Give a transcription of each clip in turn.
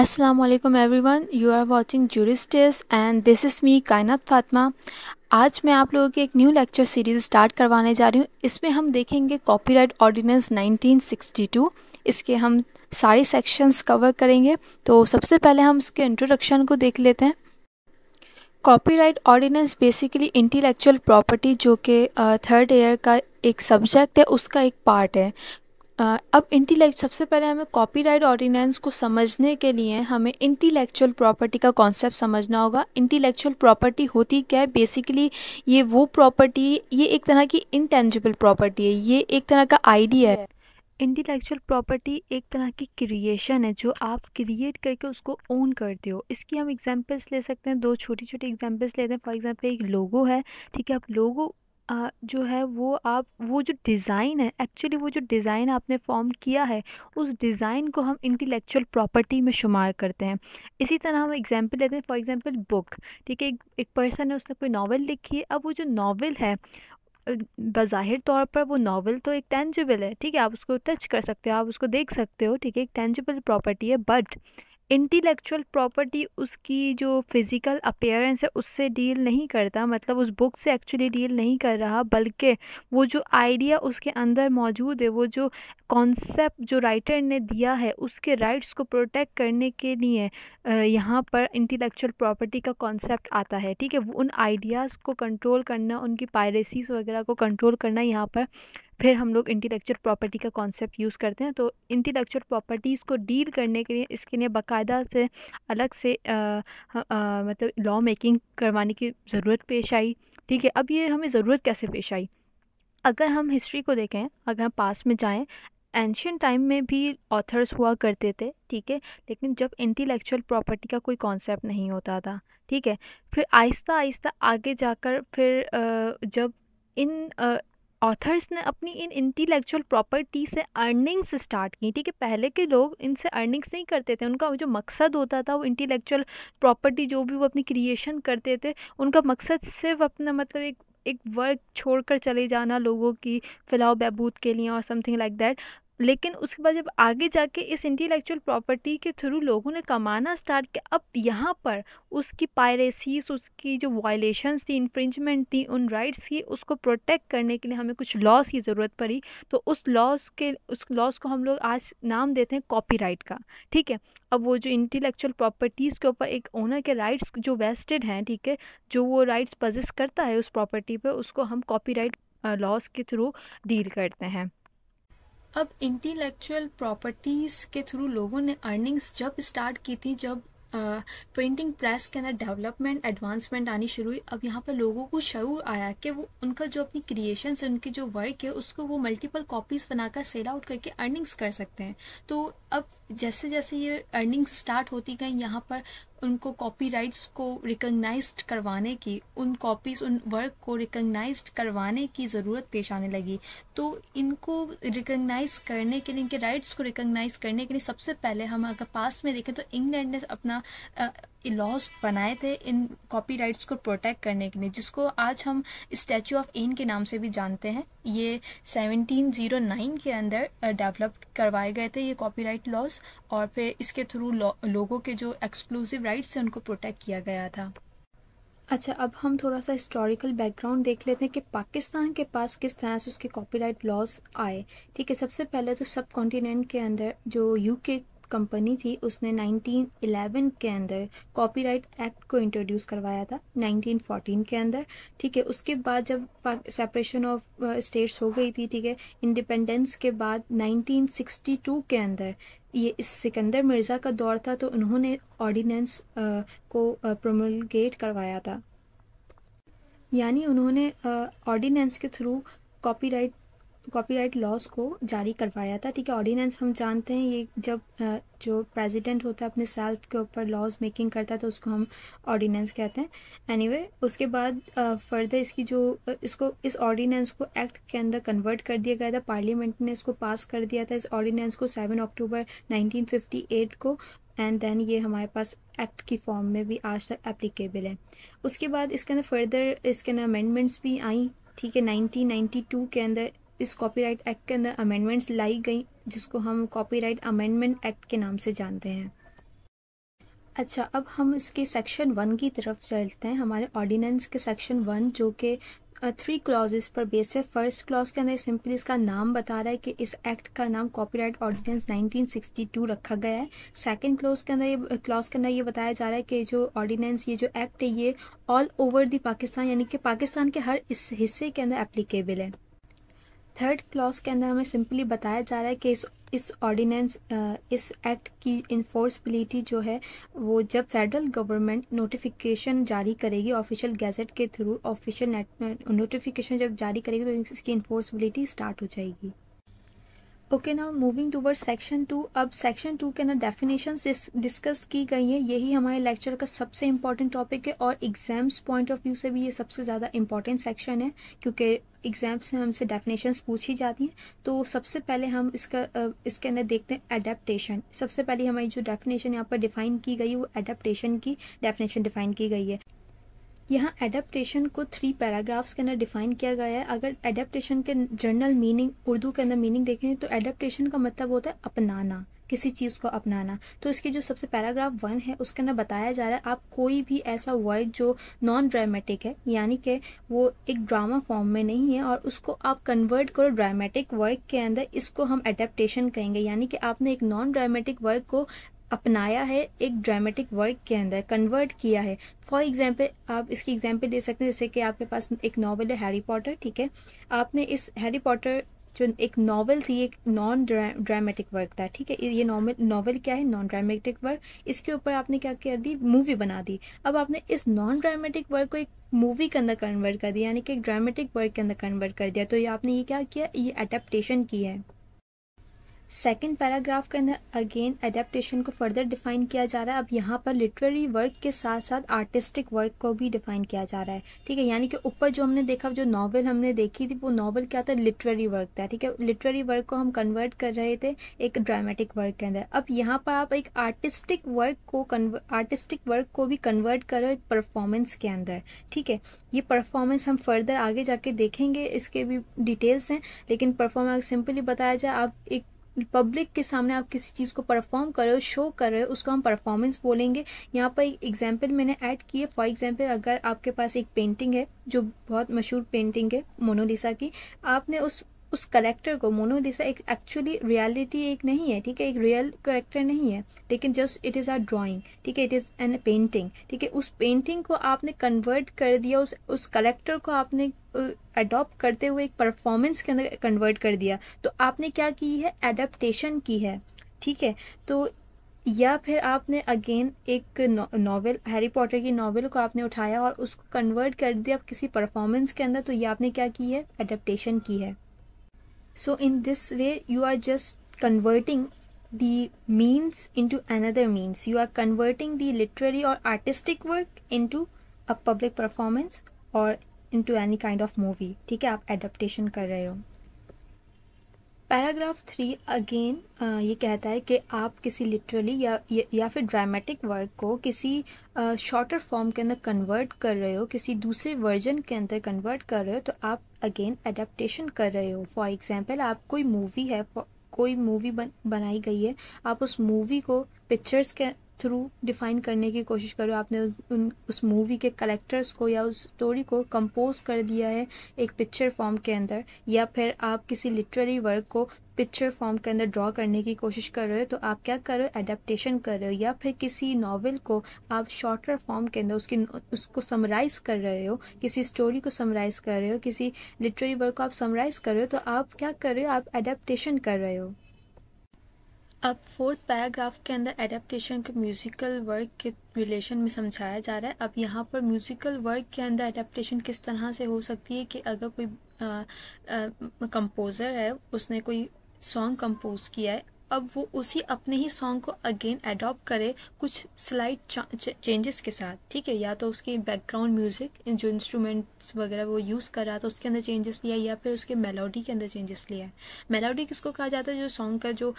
अस्सलाम वालेकुम everyone, you are watching jurists and this is me Kainat Fatima. आज मैं आप लोगों की एक न्यू लेक्चर सीरीज़ स्टार्ट करवाने जा रही हूँ। इसमें हम देखेंगे कॉपीराइट ऑर्डिनेंस 1962। इसके हम सारे सेक्शंस कवर करेंगे। तो सबसे पहले हम इसके इंट्रोडक्शन को देख लेते हैं। Copyright ordinance basically intellectual property जो कि थर्ड ईयर का एक सब्जेक्ट है, उसका एक पार्ट है। अब सबसे पहले हमें कॉपीराइट ऑर्डिनेंस को समझने के लिए हमें इंटेलेक्चुअल प्रॉपर्टी का कॉन्सेप्ट समझना होगा। इंटेलेक्चुअल प्रॉपर्टी होती क्या है? बेसिकली ये वो प्रॉपर्टी, ये एक तरह की इंटेंजिबल प्रॉपर्टी है, ये एक तरह का आइडिया है। इंटेलेक्चुअल प्रॉपर्टी एक तरह की क्रिएशन है जो आप क्रिएट करके उसको ओन करते हो। इसकी हम एग्जांपल्स ले सकते हैं, दो छोटी छोटी एग्जांपल्स लेते हैं। फॉर एग्जांपल एक लोगो है, ठीक है। आप लोगो जो है वो जो डिज़ाइन है, एक्चुअली वो जो डिज़ाइन आपने फॉर्म किया है, उस डिज़ाइन को हम इंटेलेक्चुअल प्रॉपर्टी में शुमार करते हैं। इसी तरह हम एग्जांपल लेते हैं, फॉर एग्जांपल बुक, ठीक है। एक पर्सन है, उसने कोई नावल लिखी है। अब वो जो नावल है, बज़ाहिर तौर पर वो नावल तो एक टेंजिबल है, ठीक है। आप उसको टच कर सकते हो, आप उसको देख सकते हो, ठीक है। एक टेंजिबल प्रॉपर्टी है। बट इंटेलेक्चुअल प्रॉपर्टी उसकी जो फिज़िकल अपीयरेंस है उससे डील नहीं करता, मतलब उस बुक से एक्चुअली डील नहीं कर रहा, बल्कि वो जो आइडिया उसके अंदर मौजूद है, वो जो कॉन्सेप्ट जो राइटर ने दिया है, उसके राइट्स को प्रोटेक्ट करने के लिए यहाँ पर इंटेलेक्चुअल प्रॉपर्टी का कॉन्सेप्ट आता है, ठीक है। उन आइडियाज़ को कंट्रोल करना, उनकी पायरेसीज वगैरह को कंट्रोल करना, यहाँ पर फिर हम लोग इंटेलेक्चुअल प्रॉपर्टी का कॉन्सेप्ट यूज़ करते हैं। तो इंटेलेक्चुअल प्रॉपर्टीज़ को डील करने के लिए इसके लिए बाकायदा से अलग से मतलब लॉ मेकिंग करवाने की ज़रूरत पेश आई, ठीक है। अब ये हमें ज़रूरत कैसे पेश आई? अगर हम हिस्ट्री को देखें, अगर हम पास में जाएं, एंशियंट टाइम में भी ऑथर्स हुआ करते थे, ठीक है। लेकिन जब इंटेलेक्चुअल प्रॉपर्टी का कोई कॉन्सेप्ट नहीं होता था, ठीक है। फिर आहिस्ता आहिस्ता आगे जाकर फिर जब इन ऑथर्स ने अपनी इन इंटेलेक्चुअल प्रॉपर्टी से अर्निंग्स स्टार्ट की, ठीक है। पहले के लोग इनसे अर्निंग्स नहीं करते थे, उनका जो मकसद होता था वो इंटेलेक्चुअल प्रॉपर्टी जो भी वो अपनी क्रिएशन करते थे, उनका मकसद सिर्फ अपना मतलब एक वर्क छोड़कर चले जाना लोगों की फलाह बहबूद के लिए और समथिंग लाइक दैट। लेकिन उसके बाद जब आगे जाके इस इंटेलेक्चुअल प्रॉपर्टी के थ्रू लोगों ने कमाना स्टार्ट किया, अब यहाँ पर उसकी पायरेसीज, उसकी जो वायलेशंस थी, इन्फ्रिंजमेंट थी उन राइट्स की, उसको प्रोटेक्ट करने के लिए हमें कुछ लॉज की ज़रूरत पड़ी। तो उस लॉज को हम लोग आज नाम देते हैं कॉपीराइट का, ठीक है। अब वो जो इंटेलेक्चुअल प्रॉपर्टीज़ के ऊपर एक ओनर के राइट्स जो वेस्टेड हैं, ठीक है, जो वो राइट्स पजेस करता है उस प्रॉपर्टी पे, उसको हम कॉपीराइट लॉज के थ्रू डील करते हैं। अब इंटेलेक्चुअल प्रॉपर्टीज़ के थ्रू लोगों ने अर्निंग्स जब स्टार्ट की थी, जब प्रिंटिंग प्रेस के अंदर डेवलपमेंट एडवांसमेंट आनी शुरू हुई, अब यहाँ पर लोगों को शऊर आया कि वो उनका जो अपनी क्रिएशन है, उनकी जो वर्क है, उसको वो मल्टीपल कॉपीज़ बनाकर सेल आउट करके अर्निंग्स कर सकते हैं। तो अब जैसे जैसे ये अर्निंग्स स्टार्ट होती गई, यहाँ पर उनको कॉपीराइट्स को रिकग्नाइज्ड करवाने की, उन कॉपीज़, उन वर्क को रिकग्नाइज्ड करवाने की ज़रूरत पेश आने लगी। तो इनको रिकग्नाइज करने के लिए, इनके राइट्स को रिकग्नाइज करने के लिए सबसे पहले हम अगर पास में देखें तो इंग्लैंड ने अपना लॉज बनाए थे इन कॉपीराइट्स को प्रोटेक्ट करने के लिए, जिसको आज हम स्टैचू ऑफ एन के नाम से भी जानते हैं। ये 1709 के अंदर डेवलप करवाए गए थे ये कॉपीराइट लॉज, और फिर इसके थ्रू लोगों के जो एक्सक्लूसिव राइट्स हैं उनको प्रोटेक्ट किया गया था। अच्छा, अब हम थोड़ा सा हिस्टोरिकल बैकग्राउंड देख लेते हैं कि पाकिस्तान के पास किस तरह से उसके कॉपीराइट लॉज आए, ठीक है। सबसे पहले तो सब कॉन्टिनेंट के अंदर जो यूके कंपनी थी, उसने 1911 के अंदर कॉपीराइट एक्ट को इंट्रोड्यूस करवाया था, 1914 के अंदर, ठीक है। उसके बाद जब सेपरेशन ऑफ स्टेट्स हो गई थी, ठीक है, इंडिपेंडेंस के बाद 1962 के अंदर, ये इस सिकंदर मिर्ज़ा का दौर था, तो उन्होंने ऑर्डिनेंस को प्रोमलगेट करवाया था, यानी उन्होंने ऑर्डिनेंस के थ्रू कॉपीराइट लॉज को जारी करवाया था, ठीक है। ऑर्डिनेंस हम जानते हैं, ये जब जो प्रेसिडेंट होता है अपने सेल्फ के ऊपर लॉज मेकिंग करता है, तो उसको हम ऑर्डिनेंस कहते हैं। एनीवे, उसके बाद फर्दर इसकी जो इस ऑर्डिनेंस को एक्ट के अंदर कन्वर्ट कर दिया गया था, पार्लियामेंट ने इसको पास कर दिया था, इस ऑर्डिनेंस को 7 अक्टूबर 1958 को, एंड देन ये हमारे पास एक्ट की फॉर्म में भी आज तक एप्लीकेबल है। उसके बाद इसके अंदर फर्दर इसके अंदर अमेंडमेंट्स भी आई, ठीक है। 1992 के अंदर इस कॉपीराइट एक्ट के अंदर अमेंडमेंट्स लाई गई, जिसको हम कॉपीराइट अमेंडमेंट एक्ट के नाम से जानते हैं। अच्छा, अब हम इसके सेक्शन 1 की तरफ चलते हैं। हमारे ऑर्डिनेंस के सेक्शन 1 जो कि 3 क्लॉजेस पर बेस्ड है। फर्स्ट क्लॉज के अंदर सिंपली इसका नाम बता रहा है कि इस एक्ट का नाम कॉपीराइट ऑर्डिनेंस 1962 रखा गया है। सेकंड क्लॉज के अंदर ये बताया जा रहा है कि जो ऑर्डिनेंस, ये जो एक्ट है, ये ऑल ओवर द पाकिस्तान यानी कि पाकिस्तान के हर इस हिस्से के अंदर एप्लीकेबल है। थर्ड क्लॉज के अंदर हमें सिंपली बताया जा रहा है कि इस ऑर्डिनेंस, इस एक्ट की इन्फोर्सबिलिटी जो है वो जब फेडरल गवर्नमेंट नोटिफिकेशन जारी करेगी ऑफिशियल गैजेट के थ्रू, ऑफिशियल नोटिफिकेशन जब जारी करेगी तो इसकी इन्फोर्सबिलिटी स्टार्ट हो जाएगी। Okay, now moving toward section 2। अब सेक्शन 2 के अंदर डेफिनेशंस डिस्कस की गई हैं। यही हमारे लेक्चर का सबसे इंपॉर्टेंट टॉपिक है और एग्जाम्स पॉइंट ऑफ व्यू से भी ये सबसे ज़्यादा इंपॉर्टेंट सेक्शन है, क्योंकि एग्जाम्स में हमसे डेफिनेशंस पूछी जाती हैं। तो सबसे पहले हम इसके अंदर देखते हैं एडेप्टेशन। सबसे पहले हमारी जो डेफिनेशन यहाँ पर डिफाइन की गई है वो एडेप्टेशन की डेफिनेशन डिफाइन की गई है। यहाँ एडेप्टेशन को 3 पैराग्राफ्स के अंदर डिफाइन किया गया है। अगर एडेप्टेशन के जनरल मीनिंग, उर्दू के अंदर मीनिंग देखें तो एडेप्टेशन का मतलब होता है अपनाना, किसी चीज़ को अपनाना। तो इसकी जो सबसे पैराग्राफ 1 है उसके अंदर बताया जा रहा है आप कोई भी ऐसा वर्क जो नॉन ड्रामेटिक है, यानी कि वो एक ड्रामा फॉर्म में नहीं है, और उसको आप कन्वर्ट करो ड्रामेटिक वर्क के अंदर, इसको हम एडेप्टेशन कहेंगे। यानी कि आपने एक नॉन ड्रामेटिक वर्क को अपनाया है, एक ड्रामेटिक वर्क के अंदर कन्वर्ट किया है। फॉर एग्जाम्पल, आप इसकी एग्जाम्पल दे सकते हैं, जैसे कि आपके पास एक नॉवल है हैरी पॉटर, ठीक है। आपने इस हैरी पॉटर जो एक नॉवल थी, एक नॉन ड्रामेटिक वर्क था, ठीक है। ये नॉवल क्या है? Non dramatic work. इसके ऊपर आपने क्या कर दी? मूवी बना दी। अब आपने इस नॉन ड्रामेटिक वर्क को एक मूवी के अंदर कन्वर्ट कर दिया, यानी कि एक ड्रामेटिक वर्क के अंदर कन्वर्ट कर दिया। तो ये आपने ये क्या किया? ये एडेप्टेशन की है। सेकेंड पैराग्राफ के अंदर अगेन एडेप्टेशन को फर्दर डिफाइन किया जा रहा है। अब यहाँ पर लिटरेरी वर्क के साथ साथ आर्टिस्टिक वर्क को भी डिफाइन किया जा रहा है, ठीक है। यानी कि ऊपर जो हमने देखा, जो नॉवल हमने देखी थी, वो नॉवल क्या था? लिटरेरी वर्क था, ठीक है। लिटरेरी वर्क को हम कन्वर्ट कर रहे थे एक ड्रामेटिक वर्क के अंदर। अब यहाँ पर आप एक आर्टिस्टिक वर्क को भी कन्वर्ट कर रहे हो एक परफॉर्मेंस के अंदर, ठीक है। ये परफॉर्मेंस हम फर्दर आगे जाके देखेंगे, इसके भी डिटेल्स हैं, लेकिन परफॉर्मेंस सिंपली बताया जाए, आप एक पब्लिक के सामने आप किसी चीज़ को परफॉर्म कर रहे हो, शो कर रहे हो, उसको हम परफॉर्मेंस बोलेंगे। यहाँ पर एक एग्जांपल मैंने ऐड की है। फॉर एग्जांपल, अगर आपके पास एक पेंटिंग है जो बहुत मशहूर पेंटिंग है मोनालिसा की, आपने उस करेक्टर को, मोनालिसा एक एक्चुअली रियलिटी एक नहीं है, ठीक है, एक रियल करेक्टर नहीं है, लेकिन just it is a drawing, ठीक है, इट इज़ एन पेंटिंग, ठीक है। उस पेंटिंग को आपने कन्वर्ट कर दिया, उस करेक्टर को आपने अडॉप्ट करते हुए एक परफॉर्मेंस के अंदर कन्वर्ट कर दिया, तो आपने क्या की है? एडेप्टेशन की है, ठीक है। तो या फिर आपने अगेन एक नॉवेल, हैरी पॉटर की नॉवेल को आपने उठाया और उसको कन्वर्ट कर दिया किसी परफॉर्मेंस के अंदर, तो ये आपने क्या की है? एडेप्टेशन की है। So in this way you are just converting the means into another means. You are converting the literary or artistic work into a public performance or into any kind of movie, ठीक है। आप adaptation कर रहे हो। Paragraph 3 again ये कहता है कि आप किसी लिटरली या फिर ड्रामेटिक वर्क को किसी शॉर्टर फॉर्म के अंदर कन्वर्ट कर रहे हो, किसी दूसरे वर्जन के अंदर कन्वर्ट कर रहे हो, तो आप अगेन एडेप्टेशन कर रहे हो। फॉर एग्जांपल, आप कोई मूवी है, कोई मूवी बनाई गई है, आप उस मूवी को पिक्चर्स के थ्रू डिफाइन करने की कोशिश करो। आपने उस मूवी के करेक्टर्स को या उस स्टोरी को कंपोज कर दिया है एक पिक्चर फॉर्म के अंदर, या फिर आप किसी लिटरेरी वर्क को पिक्चर फॉर्म के अंदर ड्रॉ करने की कोशिश कर रहे हो, तो आप क्या कर रहे हो? एडेप्टेशन कर रहे हो। या फिर किसी नॉवेल को आप शॉर्टर फॉर्म के अंदर उसको समराइज कर रहे हो, किसी स्टोरी को समराइज कर रहे हो, किसी लिटरेरी वर्क को आप समराइज कर रहे हो, तो आप क्या कर रहे हो? आप एडेप्टेशन कर रहे हो। अब फोर्थ पैराग्राफ के अंदर एडेप्टेशन को म्यूज़िकल वर्क के रिलेशन में समझाया जा रहा है। अब यहाँ पर म्यूज़िकल वर्क के अंदर एडेप्टेशन किस तरह से हो सकती है कि अगर कोई कंपोज़र है, उसने कोई सॉन्ग कंपोज किया है, अब वो उसी अपने ही सॉन्ग को अगेन अडॉप्ट करे कुछ स्लाइट चेंजेस के साथ, ठीक है। या तो उसकी बैकग्राउंड म्यूज़िक, जो इंस्ट्रूमेंट्स वगैरह वो यूज़ कर रहा था उसके अंदर चेंजेस लिया, या फिर उसके मेलोडी के अंदर चेंजेस लिया है। मेलोडी किसको कहा जाता है? जो सॉन्ग का जो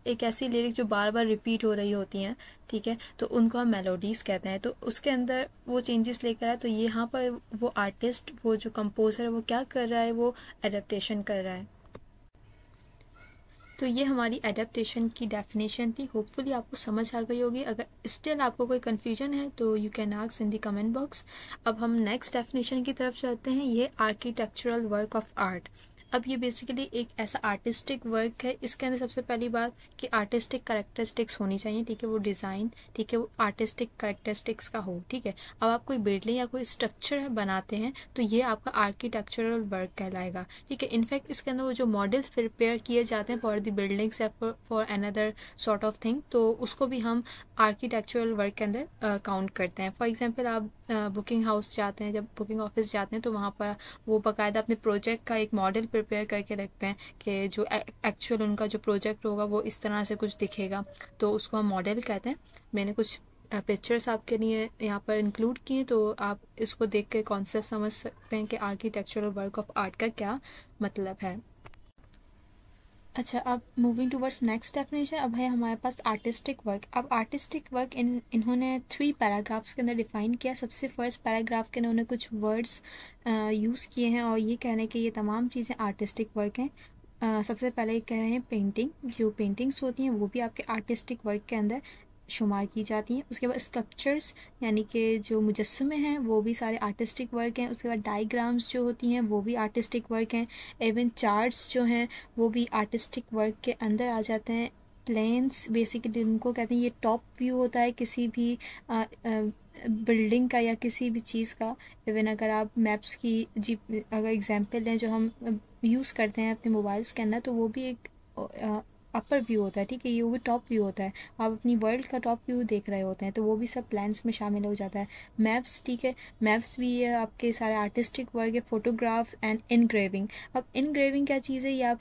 एक ऐसी लिरिक जो बार बार रिपीट हो रही होती हैं, ठीक है, तो उनको हम मेलोडीज़ कहते हैं। तो उसके अंदर वो चेंजेस लेकर आए, तो यहाँ पर वो आर्टिस्ट, वो जो कंपोज़र है, वो क्या कर रहा है? वो एडेप्टेशन कर रहा है। तो ये हमारी एडेप्टेशन की डेफिनेशन थी। होपफुली आपको समझ आ गई होगी। अगर स्टिल आपको कोई कन्फ्यूजन है तो you can ask in the comment box. अब हम नेक्स्ट डेफिनेशन की तरफ चलते हैं। ये आर्किटेक्चरल वर्क ऑफ आर्ट। अब ये बेसिकली एक ऐसा आर्टिस्टिक वर्क है। इसके अंदर सबसे पहली बात कि आर्टिस्टिक करेक्टरिस्टिक्स होनी चाहिए, ठीक है, वो डिज़ाइन, ठीक है, वो आर्टिस्टिक करेक्टरिस्टिक्स का हो, ठीक है। अब आप कोई बिल्डिंग या कोई स्ट्रक्चर बनाते हैं तो ये आपका आर्किटेक्चरल वर्क कहलाएगा, ठीक है। इनफैक्ट इसके अंदर वो जो मॉडल्स प्रिपेयर किए जाते हैं फॉर द बिल्डिंग्स या for another sort of thing, तो उसको भी हम आर्किटेक्चरल वर्क के अंदर काउंट करते हैं। फॉर एग्जांपल आप बुकिंग हाउस जाते हैं, जब बुकिंग ऑफिस जाते हैं तो वहाँ पर वो बाकायदा अपने प्रोजेक्ट का एक मॉडल प्रिपेयर करके रखते हैं कि जो एक्चुअल उनका जो प्रोजेक्ट होगा वो इस तरह से कुछ दिखेगा, तो उसको हम मॉडल कहते हैं। मैंने कुछ पिक्चर्स आपके लिए यहाँ पर इंक्लूड किए, तो आप इसको देख के कॉन्सेप्ट समझ सकते हैं कि आर्किटेक्चरल वर्क ऑफ आर्ट का क्या मतलब है। अच्छा, अब मूविंग टूवर्ड्स नेक्स्ट डेफिनेशन। अब है हमारे पास आर्टिस्टिक वर्क। अब आर्टिस्टिक वर्क इन्होंने 3 पैराग्राफ्स के अंदर डिफ़ाइन किया। सबसे फर्स्ट पैराग्राफ के उन्होंने कुछ वर्ड्स यूज़ किए हैं और ये कहने के ये तमाम चीज़ें आर्टिस्टिक वर्क हैं। सबसे पहले कह रहे हैं पेंटिंग। जो पेंटिंग्स होती हैं वो भी आपके आर्टिस्टिक वर्क के अंदर शुमार की जाती हैं। उसके बाद स्कल्पचर्स यानी कि जो मुजस्समे हैं वो भी सारे आर्टिस्टिक वर्क हैं। उसके बाद डायग्राम्स जो होती हैं वो भी आर्टिस्टिक वर्क हैं। इवन चार्ट्स जो हैं वो भी आर्टिस्टिक वर्क के अंदर आ जाते हैं। प्लेन्स बेसिकली उनको कहते हैं, ये टॉप व्यू होता है किसी भी बिल्डिंग का या किसी भी चीज़ का। इवन अगर आप मैप्स की जी अगर एग्जांपल लें जो हम यूज़ करते हैं अपने मोबाइल्स के अंदर, तो वो भी एक अपर व्यू होता है, ठीक है, ये वो भी टॉप व्यू होता है। आप अपनी वर्ल्ड का टॉप व्यू देख रहे होते हैं, तो वो भी सब प्लान्स में शामिल हो जाता है। मैप्स, ठीक है, मैप्स भी ये आपके सारे आर्टिस्टिक वर्क है। Photographs and engraving. अब इनग्रेविंग क्या चीज़ है? ये आप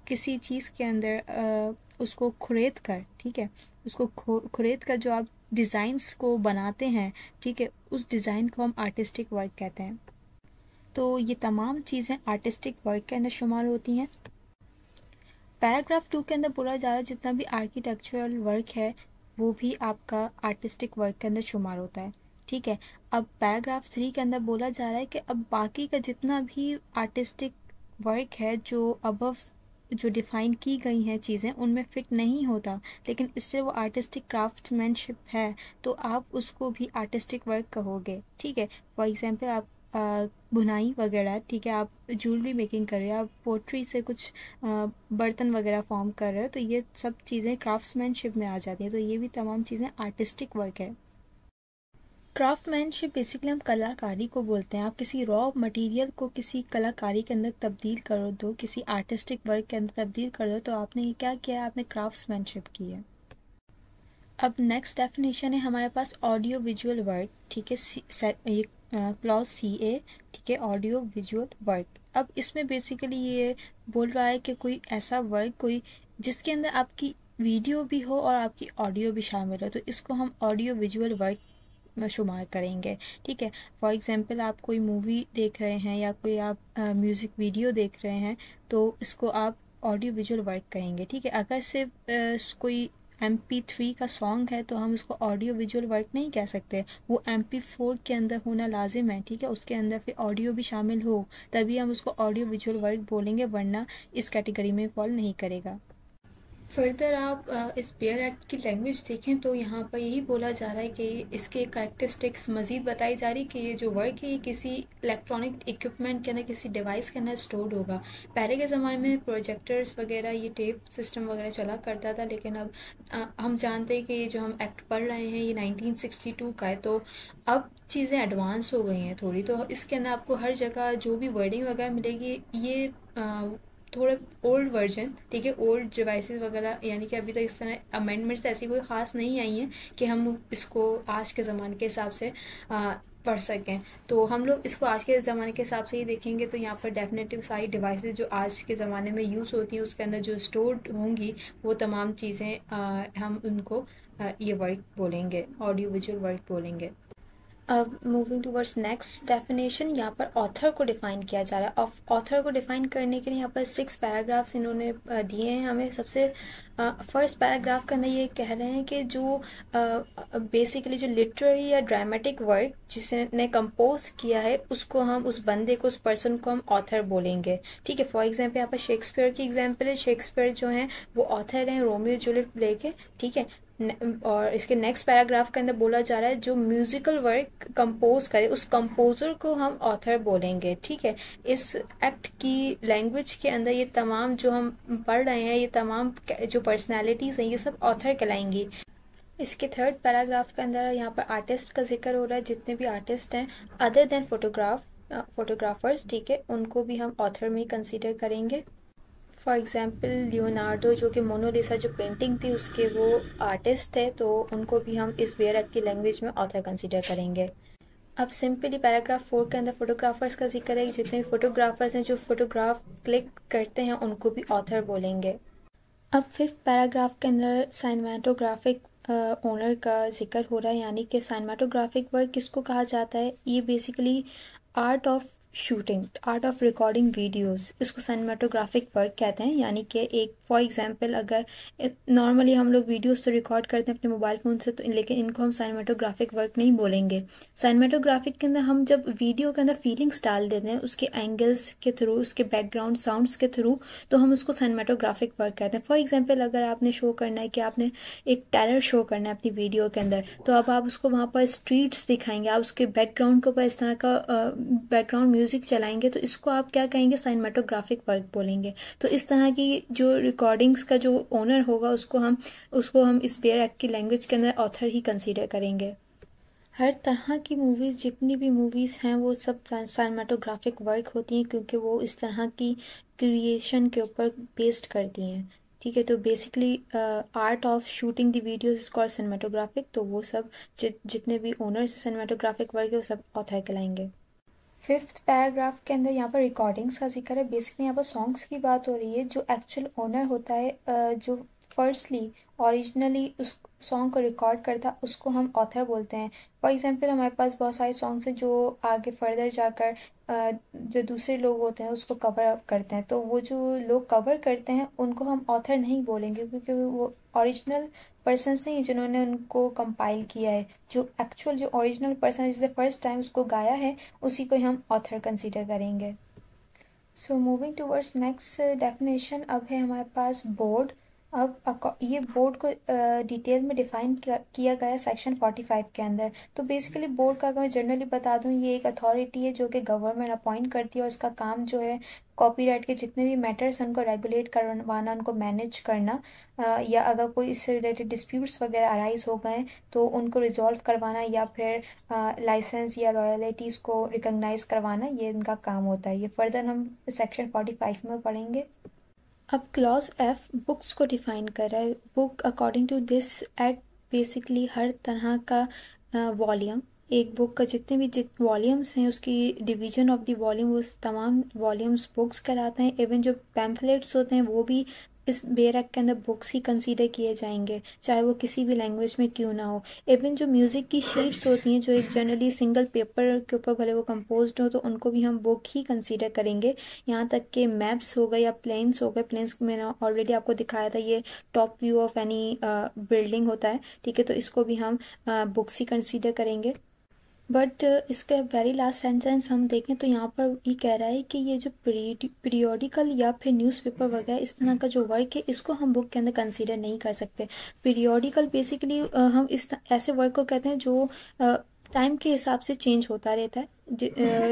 किसी चीज़ के अंदर उसको खुरेद कर, ठीक है, उसको खुरेद कर जो आप डिज़ाइंस को बनाते हैं, ठीक है, उस डिज़ाइन को हम आर्टिस्टिक वर्क कहते हैं। तो ये तमाम चीज़ें आर्टिस्टिक वर्क के अंदर शुमार होती हैं। पैराग्राफ 2 के अंदर बोला जा रहा है जितना भी आर्किटेक्चरल वर्क है वो भी आपका आर्टिस्टिक वर्क के अंदर शुमार होता है, ठीक है। अब पैराग्राफ 3 के अंदर बोला जा रहा है कि अब बाकी का जितना भी आर्टिस्टिक वर्क है जो अबव जो डिफ़ाइन की गई हैं चीज़ें उनमें फ़िट नहीं होता, लेकिन इससे वो आर्टिस्टिक क्राफ्टमैनशिप है, तो आप उसको भी आर्टिस्टिक वर्क कहोगे, ठीक है। फॉर एग्ज़ाम्पल आप बुनाई वगैरह, ठीक है, आप ज्वेलरी मेकिंग कर रहे हो, आप पोट्री से कुछ बर्तन वगैरह फॉर्म कर रहे हो, तो ये सब चीज़ें क्राफ्ट्समैनशिप में आ जाती हैं। तो ये भी तमाम चीज़ें आर्टिस्टिक वर्क है। क्राफ्टमैनशिप बेसिकली हम कलाकारी को बोलते हैं। आप किसी रॉ मटेरियल को किसी कलाकारी के अंदर तब्दील कर दो, किसी आर्टिस्टिक वर्क के अंदर तब्दील कर दो, तो आपने ये क्या किया है? आपने क्राफ्ट्समैनशिप की है। अब नेक्स्ट डेफिनेशन है हमारे पास ऑडियो विजुअल वर्क, ठीक है, ये क्लॉज CA, ठीक है, ऑडियो विजुअल वर्क। अब इसमें बेसिकली ये बोल रहा है कि कोई ऐसा वर्क कोई जिसके अंदर आपकी वीडियो भी हो और आपकी ऑडियो भी शामिल हो, तो इसको हम ऑडियो विजुअल वर्क में शुमार करेंगे, ठीक है। फॉर एग्जांपल आप कोई मूवी देख रहे हैं या कोई आप म्यूज़िक वीडियो देख रहे हैं, तो इसको आप ऑडियो विजुअल वर्क कहेंगे, ठीक है। अगर सिर्फ कोई MP3 का सॉन्ग है तो हम उसको ऑडियो विजुअल वर्क नहीं कह सकते, वो MP4 के अंदर होना लाजिम है, ठीक है, उसके अंदर फिर ऑडियो भी शामिल हो तभी हम उसको ऑडियो विजुअल वर्क बोलेंगे, वरना इस कैटेगरी में फॉल नहीं करेगा। फर्दर आप इस बेयर एक्ट की लैंग्वेज देखें तो यहाँ पर यही बोला जा रहा है कि इसके कैरेक्टरिस्टिक्स मज़ीद बताई जा रही है कि ये जो वर्क है ये किसी इलेक्ट्रॉनिक इक्विपमेंट के अंदर, किसी डिवाइस के अंदर स्टोर्ड होगा। पहले के ज़माने में प्रोजेक्टर्स वगैरह, ये टेप सिस्टम वगैरह चला करता था, लेकिन अब हम जानते हैं कि ये जो हम एक्ट पढ़ रहे हैं ये 1962 का है, तो अब चीज़ें एडवांस हो गई हैं थोड़ी। तो इसके अंदर आपको हर जगह जो भी वर्डिंग वगैरह मिलेगी ये थोड़े ओल्ड वर्जन, ठीक है, ओल्ड डिवाइसेस वगैरह, यानी कि अभी तक इस तरह अमेंडमेंट्स ऐसी कोई ख़ास नहीं आई हैं कि हम इसको आज के ज़माने के हिसाब से पढ़ सकें। तो हम लोग इसको आज के ज़माने के हिसाब से ही देखेंगे, तो यहाँ पर डेफिनेटिव सारी डिवाइसेस जो आज के ज़माने में यूज़ होती हैं उसके अंदर जो स्टोर्ड होंगी वो तमाम चीज़ें हम उनको ये वर्क बोलेंगे, ऑडियो विजुअल वर्क बोलेंगे। अब मूविंग टूवर्ड्स नेक्स्ट डेफिनेशन, यहाँ पर ऑथर को डिफाइन किया जा रहा है। ऑथर को डिफाइन करने के लिए यहाँ पर 6 पैराग्राफ्स इन्होंने दिए हैं हमें। सबसे फर्स्ट पैराग्राफ के अंदर ये कह रहे हैं कि जो बेसिकली जो लिटरेरी या ड्रामेटिक वर्क जिसने कंपोज किया है उसको हम, उस बंदे को, उस पर्सन को हम ऑथर बोलेंगे। ठीक है, फॉर एग्जाम्पल यहाँ पर शेक्सपियर की एग्जाम्पल है। शेक्सपियर जो हैं वो ऑथर हैं रोमियो जूलियट प्ले के। ठीक है, और इसके नेक्स्ट पैराग्राफ के अंदर बोला जा रहा है जो म्यूजिकल वर्क कंपोज करे उस कंपोजर को हम ऑथर बोलेंगे। ठीक है, इस एक्ट की लैंग्वेज के अंदर ये तमाम जो हम पढ़ रहे हैं, ये तमाम जो पर्सनालिटीज़ हैं, ये सब ऑथर कहलाएंगी। इसके थर्ड पैराग्राफ के अंदर यहाँ पर आर्टिस्ट का जिक्र हो रहा है। जितने भी आर्टिस्ट हैं अदर देन फोटोग्राफर्स, ठीक है, उनको भी हम ऑथर में कंसीडर करेंगे। फॉर एग्ज़ाम्पल लियोनार्डो जो कि मोनालिसा जो पेंटिंग थी उसके वो आर्टिस्ट थे, तो उनको भी हम इस बेयर एक्ट की लैंग्वेज में ऑथर कंसीडर करेंगे। अब सिंपली पैराग्राफ 4 के अंदर फोटोग्राफर्स का जिक्र है। जितने भी फोटोग्राफर्स हैं जो फोटोग्राफ क्लिक करते हैं उनको भी ऑथर बोलेंगे। अब फिफ्थ पैराग्राफ के अंदर साइनेमाटोग्राफिक ओनर का जिक्र हो रहा है, यानी कि साइनेमाटोग्राफिक वर्क किसको कहा जाता है। ये basically art of shooting, art of recording videos, इसको सिनेमाटोग्राफिक वर्क कहते हैं। यानी कि एक फॉर एग्जांपल अगर नॉर्मली हम लोग वीडियोस तो रिकॉर्ड करते हैं अपने मोबाइल फ़ोन से, तो लेकिन इनको हम सिनेमाटोग्राफिक वर्क नहीं बोलेंगे। सिनेमाटोग्राफिक के अंदर हम जब वीडियो के अंदर फीलिंग्स डाल देते हैं उसके एंगल्स के थ्रू, उसके बैकग्राउंड साउंड्स के थ्रू, तो हम उसको सिनेमाटोग्राफिक वर्क कहते हैं। फॉर एग्जाम्पल अगर आपने शो करना है कि आपने एक टेरर शो करना है अपनी वीडियो के अंदर, तो अब आप उसको वहाँ पर स्ट्रीट्स दिखाएंगे, आप उसके बैकग्राउंड के ऊपर इस तरह का बैकग्राउंड म्यूजिक चलाएंगे, तो इसको आप क्या कहेंगे, सिनेमाटोग्राफिक वर्क बोलेंगे। तो इस तरह की जो रिकॉर्डिंग्स का जो ओनर होगा उसको हम इस बेयर एक्ट की लैंग्वेज के अंदर ऑथर ही कंसीडर करेंगे। हर तरह की मूवीज़, जितनी भी मूवीज़ हैं वो सब सिनेमाटोग्राफिक वर्क होती हैं, क्योंकि वो इस तरह की क्रिएशन के ऊपर बेस्ड करती हैं। ठीक है, तो basically art of shooting the videos is called cinematographic. तो वो सब जितने भी ओनर्स सिनेमाटोग्राफिक वर्क है वो सब ऑथर कहलाएंगे। फिफ्थ पैराग्राफ के अंदर यहाँ पर रिकॉर्डिंग्स का जिक्र है। बेसिकली यहाँ पर सॉन्ग्स की बात हो रही है। जो एक्चुअल ओनर होता है, जो फर्स्टली ओरिजिनली उस सॉन्ग को रिकॉर्ड करता है, उसको हम ऑथर बोलते हैं। फॉर एग्जांपल हमारे पास बहुत सारे सॉन्ग्स हैं जो आगे फर्दर जाकर जो दूसरे लोग होते हैं उसको कवर करते हैं, तो वो जो लोग कवर करते हैं उनको हम ऑथर नहीं बोलेंगे, क्योंकि वो ओरिजिनल पर्सन्स नहीं जिन्होंने उनको कंपाइल किया है। जो एक्चुअल जो ओरिजिनल पर्सन है जिसने फर्स्ट टाइम उसको गाया है उसी को हम ऑथर कंसीडर करेंगे। So moving towards next definition, अब है हमारे पास बोर्ड। अब ये बोर्ड को डिटेल में डिफ़ाइन किया गया है सेक्शन 45 के अंदर। तो बेसिकली बोर्ड का अगर मैं जनरली बता दूं, ये एक अथॉरिटी है जो कि गवर्नमेंट अपॉइंट करती है, और इसका काम जो है कॉपीराइट के जितने भी मैटर्स हैं उनको रेगुलेट करवाना, उनको मैनेज करना, या अगर कोई इससे रिलेटेड डिस्प्यूट्स वगैरह अराइज हो गए तो उनको रिजॉल्व करवाना, या फिर लाइसेंस या रॉयल्टीज़ को रिकग्नाइज करवाना, ये इनका काम होता है। ये फर्दर हम सेक्शन 45 में पढ़ेंगे। अब क्लॉज एफ बुक्स को डिफाइन कर रहा है। Book according to this act basically हर तरह का वॉल्यूम, एक बुक का जितने भी वॉल्यूम्स हैं उसकी डिवीजन ऑफ द वॉल्यूम, उस तमाम वॉल्यूम्स बुक्स कहलाते हैं। इवन जो पैम्फलेट्स होते हैं वो भी इस बेयर एक्ट के अंदर बुक्स ही कंसीडर किए जाएंगे, चाहे वो किसी भी लैंग्वेज में क्यों ना हो। इवन जो म्यूज़िक की शीट्स होती हैं जो एक जनरली सिंगल पेपर के ऊपर भले वो कंपोज्ड हो, तो उनको भी हम बुक ही कंसीडर करेंगे। यहाँ तक कि मैप्स हो गए या प्लेन्स हो गए, प्लेन्स को मैंने ऑलरेडी आपको दिखाया था, ये top view of any building होता है। ठीक है, तो इसको भी हम बुक्स ही कंसीडर करेंगे। बट इसका वेरी लास्ट सेंटेंस हम देखें तो यहाँ पर ये कह रहा है कि ये जो पीरियोडिकल या फिर न्यूज़पेपर वगैरह इस तरह का जो वर्क है इसको हम बुक के अंदर कंसीडर नहीं कर सकते। पीरियोडिकल बेसिकली हम ऐसे वर्क को कहते हैं जो टाइम के हिसाब से चेंज होता रहता है,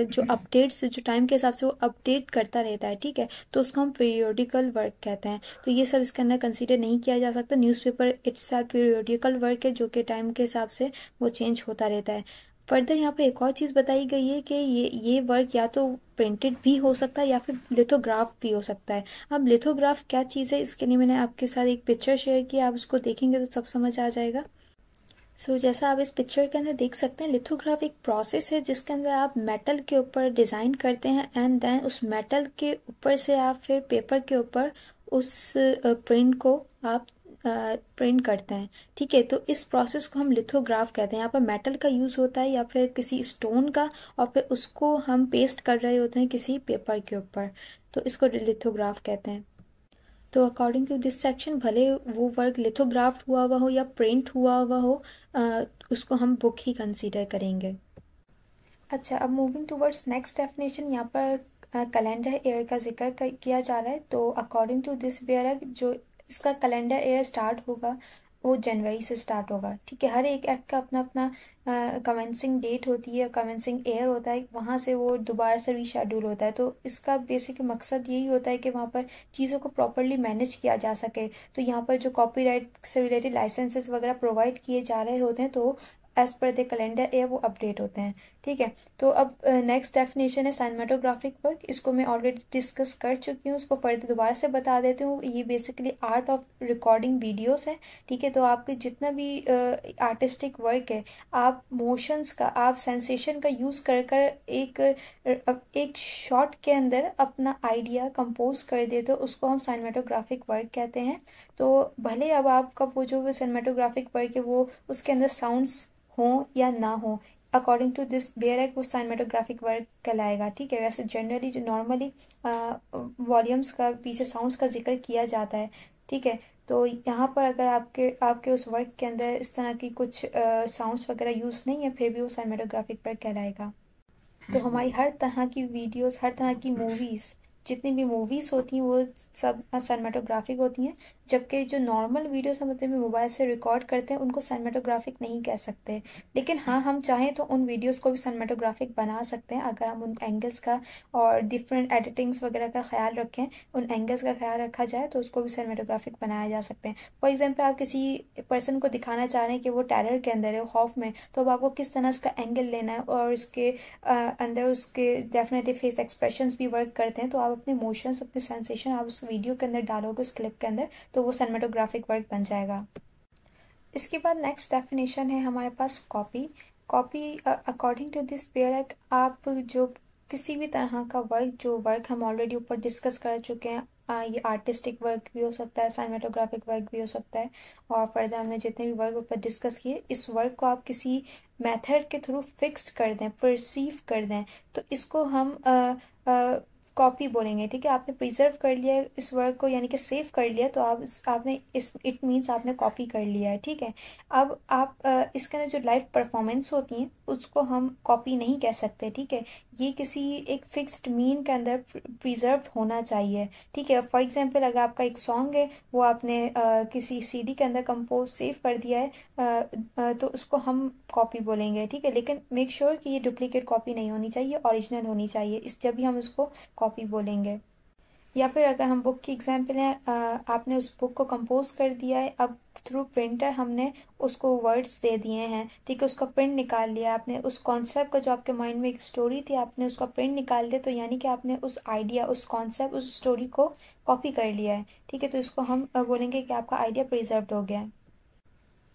जो अपडेट्स जो टाइम के हिसाब से वो अपडेट करता रहता है। ठीक है, तो उसको हम पीरियोडिकल वर्क कहते हैं। तो ये सब इसके अंदर कंसीडर नहीं किया जा सकता। न्यूज़पेपर इट्सेल्फ पीरियोडिकल वर्क है जो कि टाइम के हिसाब से वो चेंज होता रहता है। फर्दर यहाँ पे एक और चीज़ बताई गई है कि ये वर्क या तो प्रिंटेड भी हो सकता है या फिर लिथोग्राफ भी हो सकता है। अब लिथोग्राफ क्या चीज़ है, इसके लिए मैंने आपके साथ एक पिक्चर शेयर की, आप उसको देखेंगे तो सब समझ आ जाएगा। सो जैसा आप इस पिक्चर के अंदर देख सकते हैं, लिथोग्राफ एक प्रोसेस है जिसके अंदर आप मेटल के ऊपर डिज़ाइन करते हैं, एंड देन उस मेटल के ऊपर से आप फिर पेपर के ऊपर उस प्रिंट को आप प्रिंट करते हैं। ठीक है, तो इस प्रोसेस को हम लिथोग्राफ कहते हैं। यहाँ पर मेटल का यूज़ होता है या फिर किसी स्टोन का, और फिर उसको हम पेस्ट कर रहे होते हैं किसी पेपर के ऊपर, तो इसको लिथोग्राफ कहते हैं। तो अकॉर्डिंग टू दिस सेक्शन, भले वो वर्क लिथोग्राफ्ड हुआ हो या प्रिंट हुआ हो, उसको हम बुक ही कंसीडर करेंगे। अच्छा, अब मूविंग टूवर्ड्स नेक्स्ट डेफिनेशन, यहाँ पर कैलेंडर ईयर का जिक्र किया जा रहा है। तो अकॉर्डिंग टू दिस बेयर, जो इसका कैलेंडर ईयर स्टार्ट होगा वो जनवरी से स्टार्ट होगा। ठीक है, हर एक एक्ट का अपना अपना कमेंसिंग डेट होती है, कमेंसिंग ईयर होता है, वहाँ से वो दोबारा से रीशेड्यूल होता है। तो इसका बेसिक मकसद यही होता है कि वहाँ पर चीज़ों को प्रॉपरली मैनेज किया जा सके। तो यहाँ पर जो कॉपीराइट से रिलेटेड लाइसेंसेस वगैरह प्रोवाइड किए जा रहे होते हैं, तो as per the calendar year वो अपडेट होते हैं। ठीक है, तो अब नेक्स्ट डेफिनेशन है साइनेमेटोग्राफिक वर्क। इसको मैं ऑलरेडी डिस्कस कर चुकी हूँ, उसको फर्दर दोबारा से बता देती हूँ। ये basically art of recording videos है। ठीक है, तो आपके जितना भी आर्टिस्टिक वर्क है, आप मोशंस का, आप सेंसेशन का यूज़ कर कर एक शॉट के अंदर अपना आइडिया कंपोज कर दे, तो उसको हम साइनेमेटोग्राफिक वर्क कहते हैं। तो भले अब आपका वो जो साइनेमेटोग्राफिक वर्क है वो उसके अंदर साउंड्स हो या ना हो, according to this bare act वो साइनेमेटोग्राफिक वर्क कहलाएगा। ठीक है, वैसे जनरली जो नॉर्मली वॉल्यूम्स का पीछे साउंड्स का जिक्र किया जाता है। ठीक है, तो यहाँ पर अगर आपके उस वर्क के अंदर इस तरह की कुछ साउंड्स वगैरह यूज़ नहीं है, फिर भी वो साइनेमेटोग्राफिक वर्क कहलाएगा। तो हमारी हर तरह की वीडियोस, हर तरह की मूवीज़, जितनी भी मूवीज़ होती हैं वो सब सिनेमेटोग्राफिक होती हैं। जबकि जो नॉर्मल वीडियोस हम अपने मोबाइल से रिकॉर्ड करते हैं उनको सिनेमेटोग्राफिक नहीं कह सकते। लेकिन हाँ, हम चाहें तो उन वीडियोस को भी सिनेमेटोग्राफिक बना सकते हैं, अगर हम उन एंगल्स का और डिफरेंट एडिटिंग्स वगैरह का ख्याल रखें, उन एंगल्स का ख्याल रखा जाए तो उसको भी सिनेमेटोग्राफिक बनाया जा सकते हैं। फॉर एग्जाम्पल, आप किसी पर्सन को दिखाना चाह रहे हैं कि वो टेरर के अंदर है, खौफ में, तो अब आपको किस तरह उसका एंगल लेना है और उसके अंदर उसके डेफिनेटली फेस एक्सप्रेशंस भी वर्क करते हैं। तो आप अपने इमोशंस, अपने सेंसेशन आप उस वीडियो के अंदर डालोगे, उस क्लिप के अंदर, तो वो सिनेमेटोग्राफिक वर्क बन जाएगा। इसके बाद नेक्स्ट डेफिनेशन है हमारे पास copy. Copy according to this pair act, आप जो किसी भी तरह का वर्क, जो वर्क हम ऑलरेडी ऊपर डिस्कस कर चुके हैं, ये आर्टिस्टिक वर्क भी हो सकता है, सिनेमेटोग्राफिक वर्क भी हो सकता है, और फर्दर हमने जितने भी वर्क ऊपर डिस्कस किए, इस वर्क को आप किसी मेथड के थ्रू फिक्स कर दें, परसीव कर दें, तो इसको हम कॉपी बोलेंगे। ठीक है, आपने प्रिजर्व कर लिया इस वर्क को, यानी कि सेव कर लिया, तो आपने इस इट मीन्स आपने कॉपी कर लिया है। ठीक है, अब आप इसके अंदर जो लाइव परफॉर्मेंस होती हैं उसको हम कॉपी नहीं कह सकते। ठीक है, ये किसी एक फिक्स्ड मीन के अंदर प्रिजर्व होना चाहिए। ठीक है, फॉर एग्जांपल, अगर आपका एक सॉन्ग है, वो आपने किसी सीडी के अंदर कंपोज सेव कर दिया है, तो उसको हम कॉपी बोलेंगे। ठीक है, लेकिन मेक श्योर कि ये डुप्लीकेट कॉपी नहीं होनी चाहिए, ओरिजिनल होनी चाहिए, इस जब भी हम उसको कॉपी बोलेंगे। या फिर अगर हम बुक की एग्जांपल है, आपने उस बुक को कंपोज कर दिया है, अब थ्रू प्रिंटर हमने उसको वर्ड्स दे दिए हैं। ठीक है, उसका प्रिंट निकाल लिया आपने, उस कॉन्सेप्ट का जो आपके माइंड में एक स्टोरी थी, आपने उसका प्रिंट निकाल दिया, तो यानी कि आपने उस आइडिया, उस कॉन्सेप्ट, उस स्टोरी को कॉपी कर लिया है। ठीक है, तो इसको हम बोलेंगे कि आपका आइडिया प्रिजर्व्ड हो गया है।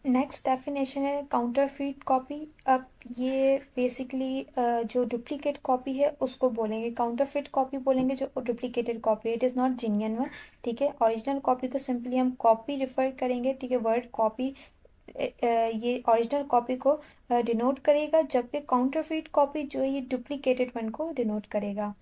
नेक्स्ट डेफिनेशन है काउंटरफीट कॉपी। अब ये बेसिकली जो डुप्लीकेट कॉपी है उसको बोलेंगे, काउंटरफीट कॉपी बोलेंगे जो डुप्लीकेटेड कॉपी है, it is not genuine one. ठीक है, ओरिजिनल कॉपी को सिंपली हम कॉपी रिफर करेंगे। ठीक है, वर्ड कॉपी ये ओरिजिनल कॉपी को डिनोट करेगा, जबकि काउंटरफीट कॉपी जो है ये डुप्लीकेटेड वन को डिनोट करेगा।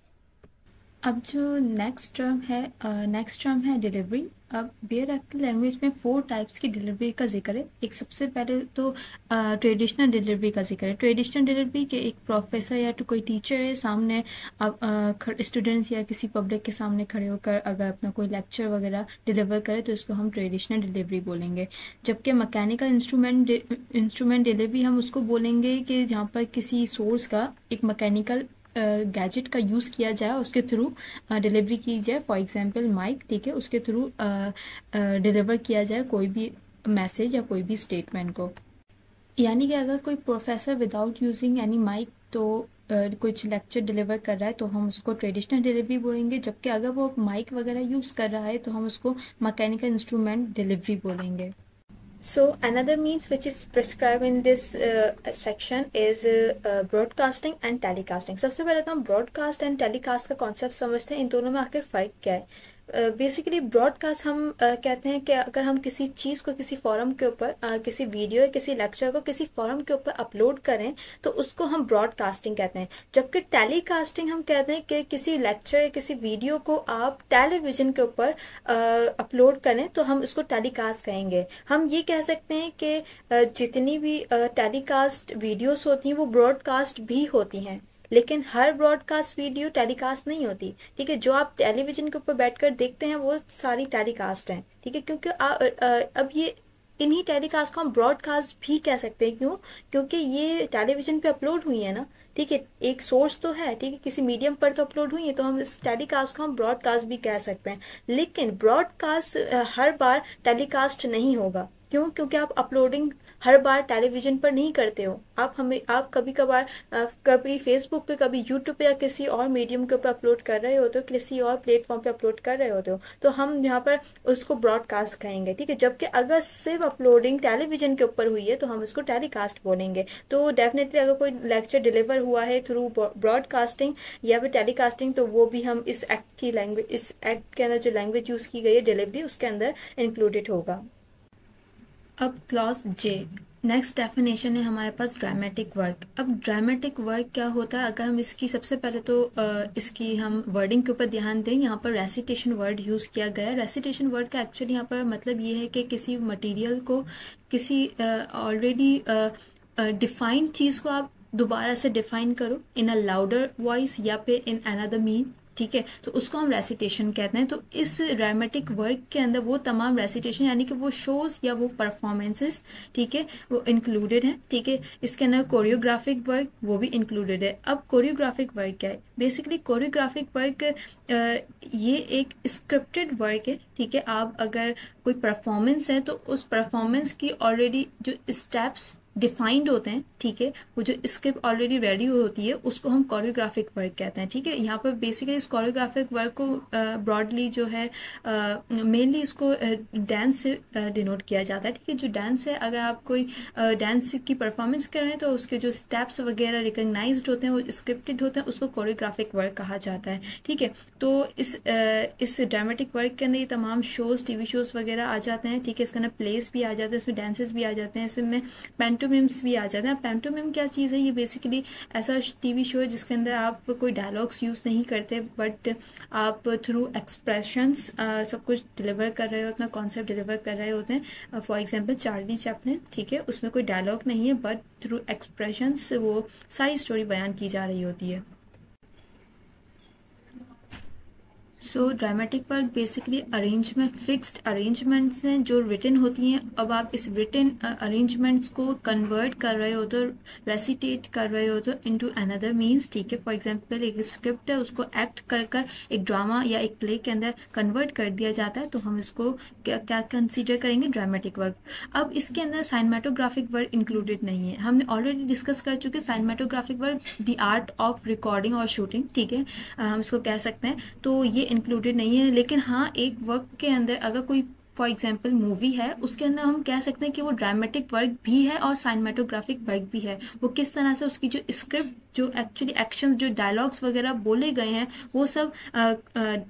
अब जो नेक्स्ट टर्म है डिलीवरी। अब बेयर एक्ट लैंग्वेज में 4 टाइप्स की डिलीवरी का जिक्र है। एक सबसे पहले तो ट्रेडिशनल डिलीवरी का जिक्र है। ट्रेडिशनल डिलीवरी के एक प्रोफेसर या तो कोई टीचर है सामने, अब स्टूडेंट्स या किसी पब्लिक के सामने खड़े होकर अगर अपना कोई लेक्चर वगैरह डिलीवर करे तो इसको हम ट्रेडिशनल डिलीवरी बोलेंगे। जबकि मैकेनिकल इंस्ट्रूमेंट डिलीवरी हम उसको बोलेंगे कि जहाँ पर किसी सोर्स का, एक मैकेनिकल गैजेट का यूज़ किया जाए, उसके थ्रू डिलीवरी की जाए। फॉर एग्जांपल माइक, ठीक है, उसके थ्रू डिलीवर किया जाए कोई भी मैसेज या कोई भी स्टेटमेंट को। यानी कि अगर कोई professor without using any mic तो कुछ लेक्चर डिलीवर कर रहा है तो हम उसको ट्रेडिशनल डिलीवरी बोलेंगे। जबकि अगर वो माइक वगैरह यूज़ कर रहा है तो हम उसको मैकेनिकल इंस्ट्रूमेंट डिलीवरी बोलेंगे। So another means which is prescribed in this section is broadcasting and telecasting. सबसे पहले तो हम broadcast and telecast का concept समझते हैं, इन दोनों में आखिर फ़र्क क्या है। बेसिकली ब्रॉडकास्ट हम कहते हैं कि अगर हम किसी चीज़ को किसी फॉरम के ऊपर किसी वीडियो या किसी लेक्चर को किसी फॉरम के ऊपर अपलोड करें तो उसको हम ब्रॉडकास्टिंग कहते हैं। जबकि टेलीकास्टिंग हम कहते हैं कि किसी लेक्चर या किसी वीडियो को आप टेलीविज़न के ऊपर अपलोड करें तो हम उसको टेलीकास्ट कहेंगे। हम ये कह सकते हैं कि जितनी भी टेलीकास्ट वीडियोस होती हैं वो ब्रॉडकास्ट भी होती हैं, लेकिन हर ब्रॉडकास्ट वीडियो टेलीकास्ट नहीं होती। ठीक है, जो आप टेलीविजन के ऊपर बैठकर देखते हैं वो सारी टेलीकास्ट हैं। ठीक है, क्योंकि अब ये इन्हीं टेलीकास्ट को हम ब्रॉडकास्ट भी कह सकते हैं। क्यों? क्योंकि ये टेलीविजन पे अपलोड हुई है ना। ठीक है, एक सोर्स तो है, ठीक है, किसी मीडियम पर तो अपलोड हुई है, तो हम इस टेलीकास्ट को हम ब्रॉडकास्ट भी कह सकते हैं। लेकिन ब्रॉडकास्ट हर बार टेलीकास्ट नहीं होगा। क्यों? क्योंकि आप अपलोडिंग हर बार टेलीविजन पर नहीं करते हो। आप कभी कभार कभी फेसबुक पे, कभी यूट्यूब पे या किसी और मीडियम के ऊपर अपलोड कर रहे होते हो, किसी और प्लेटफॉर्म पे अपलोड कर रहे होते हो, तो हम यहाँ पर उसको ब्रॉडकास्ट कहेंगे। ठीक है, जबकि अगर सिर्फ अपलोडिंग टेलीविजन के ऊपर हुई है तो हम इसको टेलीकास्ट बोलेंगे। तो डेफिनेटली अगर कोई लेक्चर डिलीवर हुआ है थ्रू ब्रॉडकास्टिंग या फिर टेलीकास्टिंग तो वो भी हम इस एक्ट की लैंग्वेज, इस एक्ट के अंदर जो लैंग्वेज यूज़ की गई है डिलीवरी, उसके अंदर इंक्लूडेड होगा। अब क्लॉज जे, नेक्स्ट डेफिनेशन है हमारे पास ड्रामेटिक वर्क। अब ड्रामेटिक वर्क क्या होता है? अगर हम इसकी सबसे पहले तो इसकी हम वर्डिंग के ऊपर ध्यान दें। यहाँ पर रेसिटेशन वर्ड यूज़ किया गया है। रेसिटेशन वर्ड का एक्चुअली यहाँ पर मतलब ये है कि किसी मटेरियल को, किसी ऑलरेडी डिफाइंड चीज़ को आप दोबारा से डिफाइन करो इन अ लाउडर वॉइस या फिर इन अनदर मीन। ठीक है, तो उसको हम रेसिटेशन कहते हैं। तो इस ड्रामेटिक वर्क के अंदर वो तमाम रेसिटेशन यानी कि वो शोज या वो परफॉर्मेंसेस, ठीक है, वो इंक्लूडेड हैं। ठीक है, इसके अंदर कोरियोग्राफिक वर्क वो भी इंक्लूडेड है। अब कोरियोग्राफिक वर्क क्या है? बेसिकली कोरियोग्राफिक वर्क ये एक स्क्रिप्टेड वर्क है। ठीक है, आप अगर कोई परफॉर्मेंस है तो उस परफॉर्मेंस की ऑलरेडी जो स्टेप्स डिफाइंड होते हैं, ठीक है, वो जो स्क्रिप्ट ऑलरेडी रेडी होती है उसको हम कोरियोग्राफिक वर्क कहते हैं। ठीक है, यहाँ पर बेसिकली इस कोरियोग्राफिक वर्क को ब्रॉडली जो है मेनली इसको डांस से डिनोट किया जाता है। ठीक है, जो डांस है, अगर आप कोई डांस की परफॉर्मेंस कर रहे हैं तो उसके जो स्टेप्स वगैरह रिकग्नाइज्ड होते हैं, वो स्क्रिप्टेड होते हैं, उसको कोरियोग्राफिक वर्क कहा जाता है। ठीक है, तो इस ड्रामेटिक वर्क के अंदर ये तमाम शोज, टीवी शोज वगैरह आ जाते हैं। ठीक है, इसके अंदर प्लेस भी आ जाते हैं, इसमें डांसेस भी आ जाते हैं, इसमें पैंटोमिम्स भी आ जाते हैं। पैंटोमिम क्या चीज़ है? ये बेसिकली ऐसा टीवी शो है जिसके अंदर आप कोई डायलॉग्स यूज़ नहीं करते, बट आप थ्रू एक्सप्रेशंस सब कुछ डिलीवर कर रहे हो, अपना कॉन्सेप्ट डिलीवर कर रहे होते हैं। फॉर एग्जांपल चार्ली चैपलिन, ठीक है, उसमें कोई डायलॉग नहीं है, बट थ्रू एक्सप्रेशंस वो सारी स्टोरी बयान की जा रही होती है। So dramatic work basically arrangement, fixed arrangements हैं जो रिटन होती हैं। अब आप इस रिटन अरेंजमेंट्स को कन्वर्ट कर रहे हो तो, रेसिटेट कर रहे हो तो इनटू अनदर मीन्स। ठीक है, फॉर एग्जांपल एक स्क्रिप्ट है, उसको एक्ट कर कर एक ड्रामा या एक प्ले के अंदर कन्वर्ट कर दिया जाता है, तो हम इसको क्या कंसीडर करेंगे? Dramatic work. अब इसके अंदर साइनेमेटोग्राफिक वर्क इंक्लूडेड नहीं है। हमने ऑलरेडी डिस्कस कर चुके cinematographic work, the art of recording और शूटिंग। ठीक है, हम इसको कह सकते हैं, तो ये इंक्लूडेड नहीं है। लेकिन हाँ, एक वर्क के अंदर अगर कोई फॉर एग्जाम्पल मूवी है, उसके अंदर हम कह सकते हैं कि वो ड्रामेटिक वर्क भी है और साइनेमेटोग्राफिक वर्क भी है। वो किस तरह से उसकी जो स्क्रिप्ट, जो एक्चुअली एक्शन, जो डायलॉग्स वगैरह बोले गए हैं, वो सब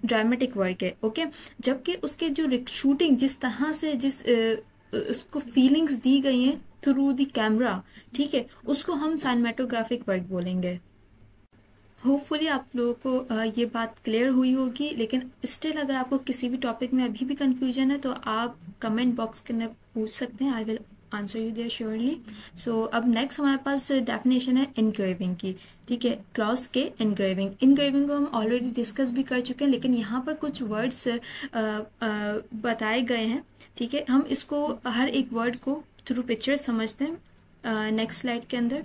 ड्रामेटिक वर्क है। ओके, जबकि उसके जो शूटिंग, जिस तरह से उसको फीलिंग्स दी गई हैं थ्रू द कैमरा, ठीक है, उसको हम साइनेमेटोग्राफिक वर्क बोलेंगे। होपफुली आप लोगों को ये बात क्लियर हुई होगी। लेकिन स्टिल अगर आपको किसी भी टॉपिक में अभी भी कंफ्यूजन है तो आप कमेंट बॉक्स के अंदर पूछ सकते हैं। I will answer you there surely. So अब नेक्स्ट हमारे पास डेफिनेशन है इनग्रेविंग की। ठीक है, क्लॉज के इनग्रेविंग। इनग्रेविंग को हम ऑलरेडी डिस्कस भी कर चुके हैं, लेकिन यहाँ पर कुछ वर्ड्स बताए गए हैं। ठीक है, हम इसको हर एक वर्ड को थ्रू पिक्चर समझते हैं नेक्स्ट स्लाइड के अंदर।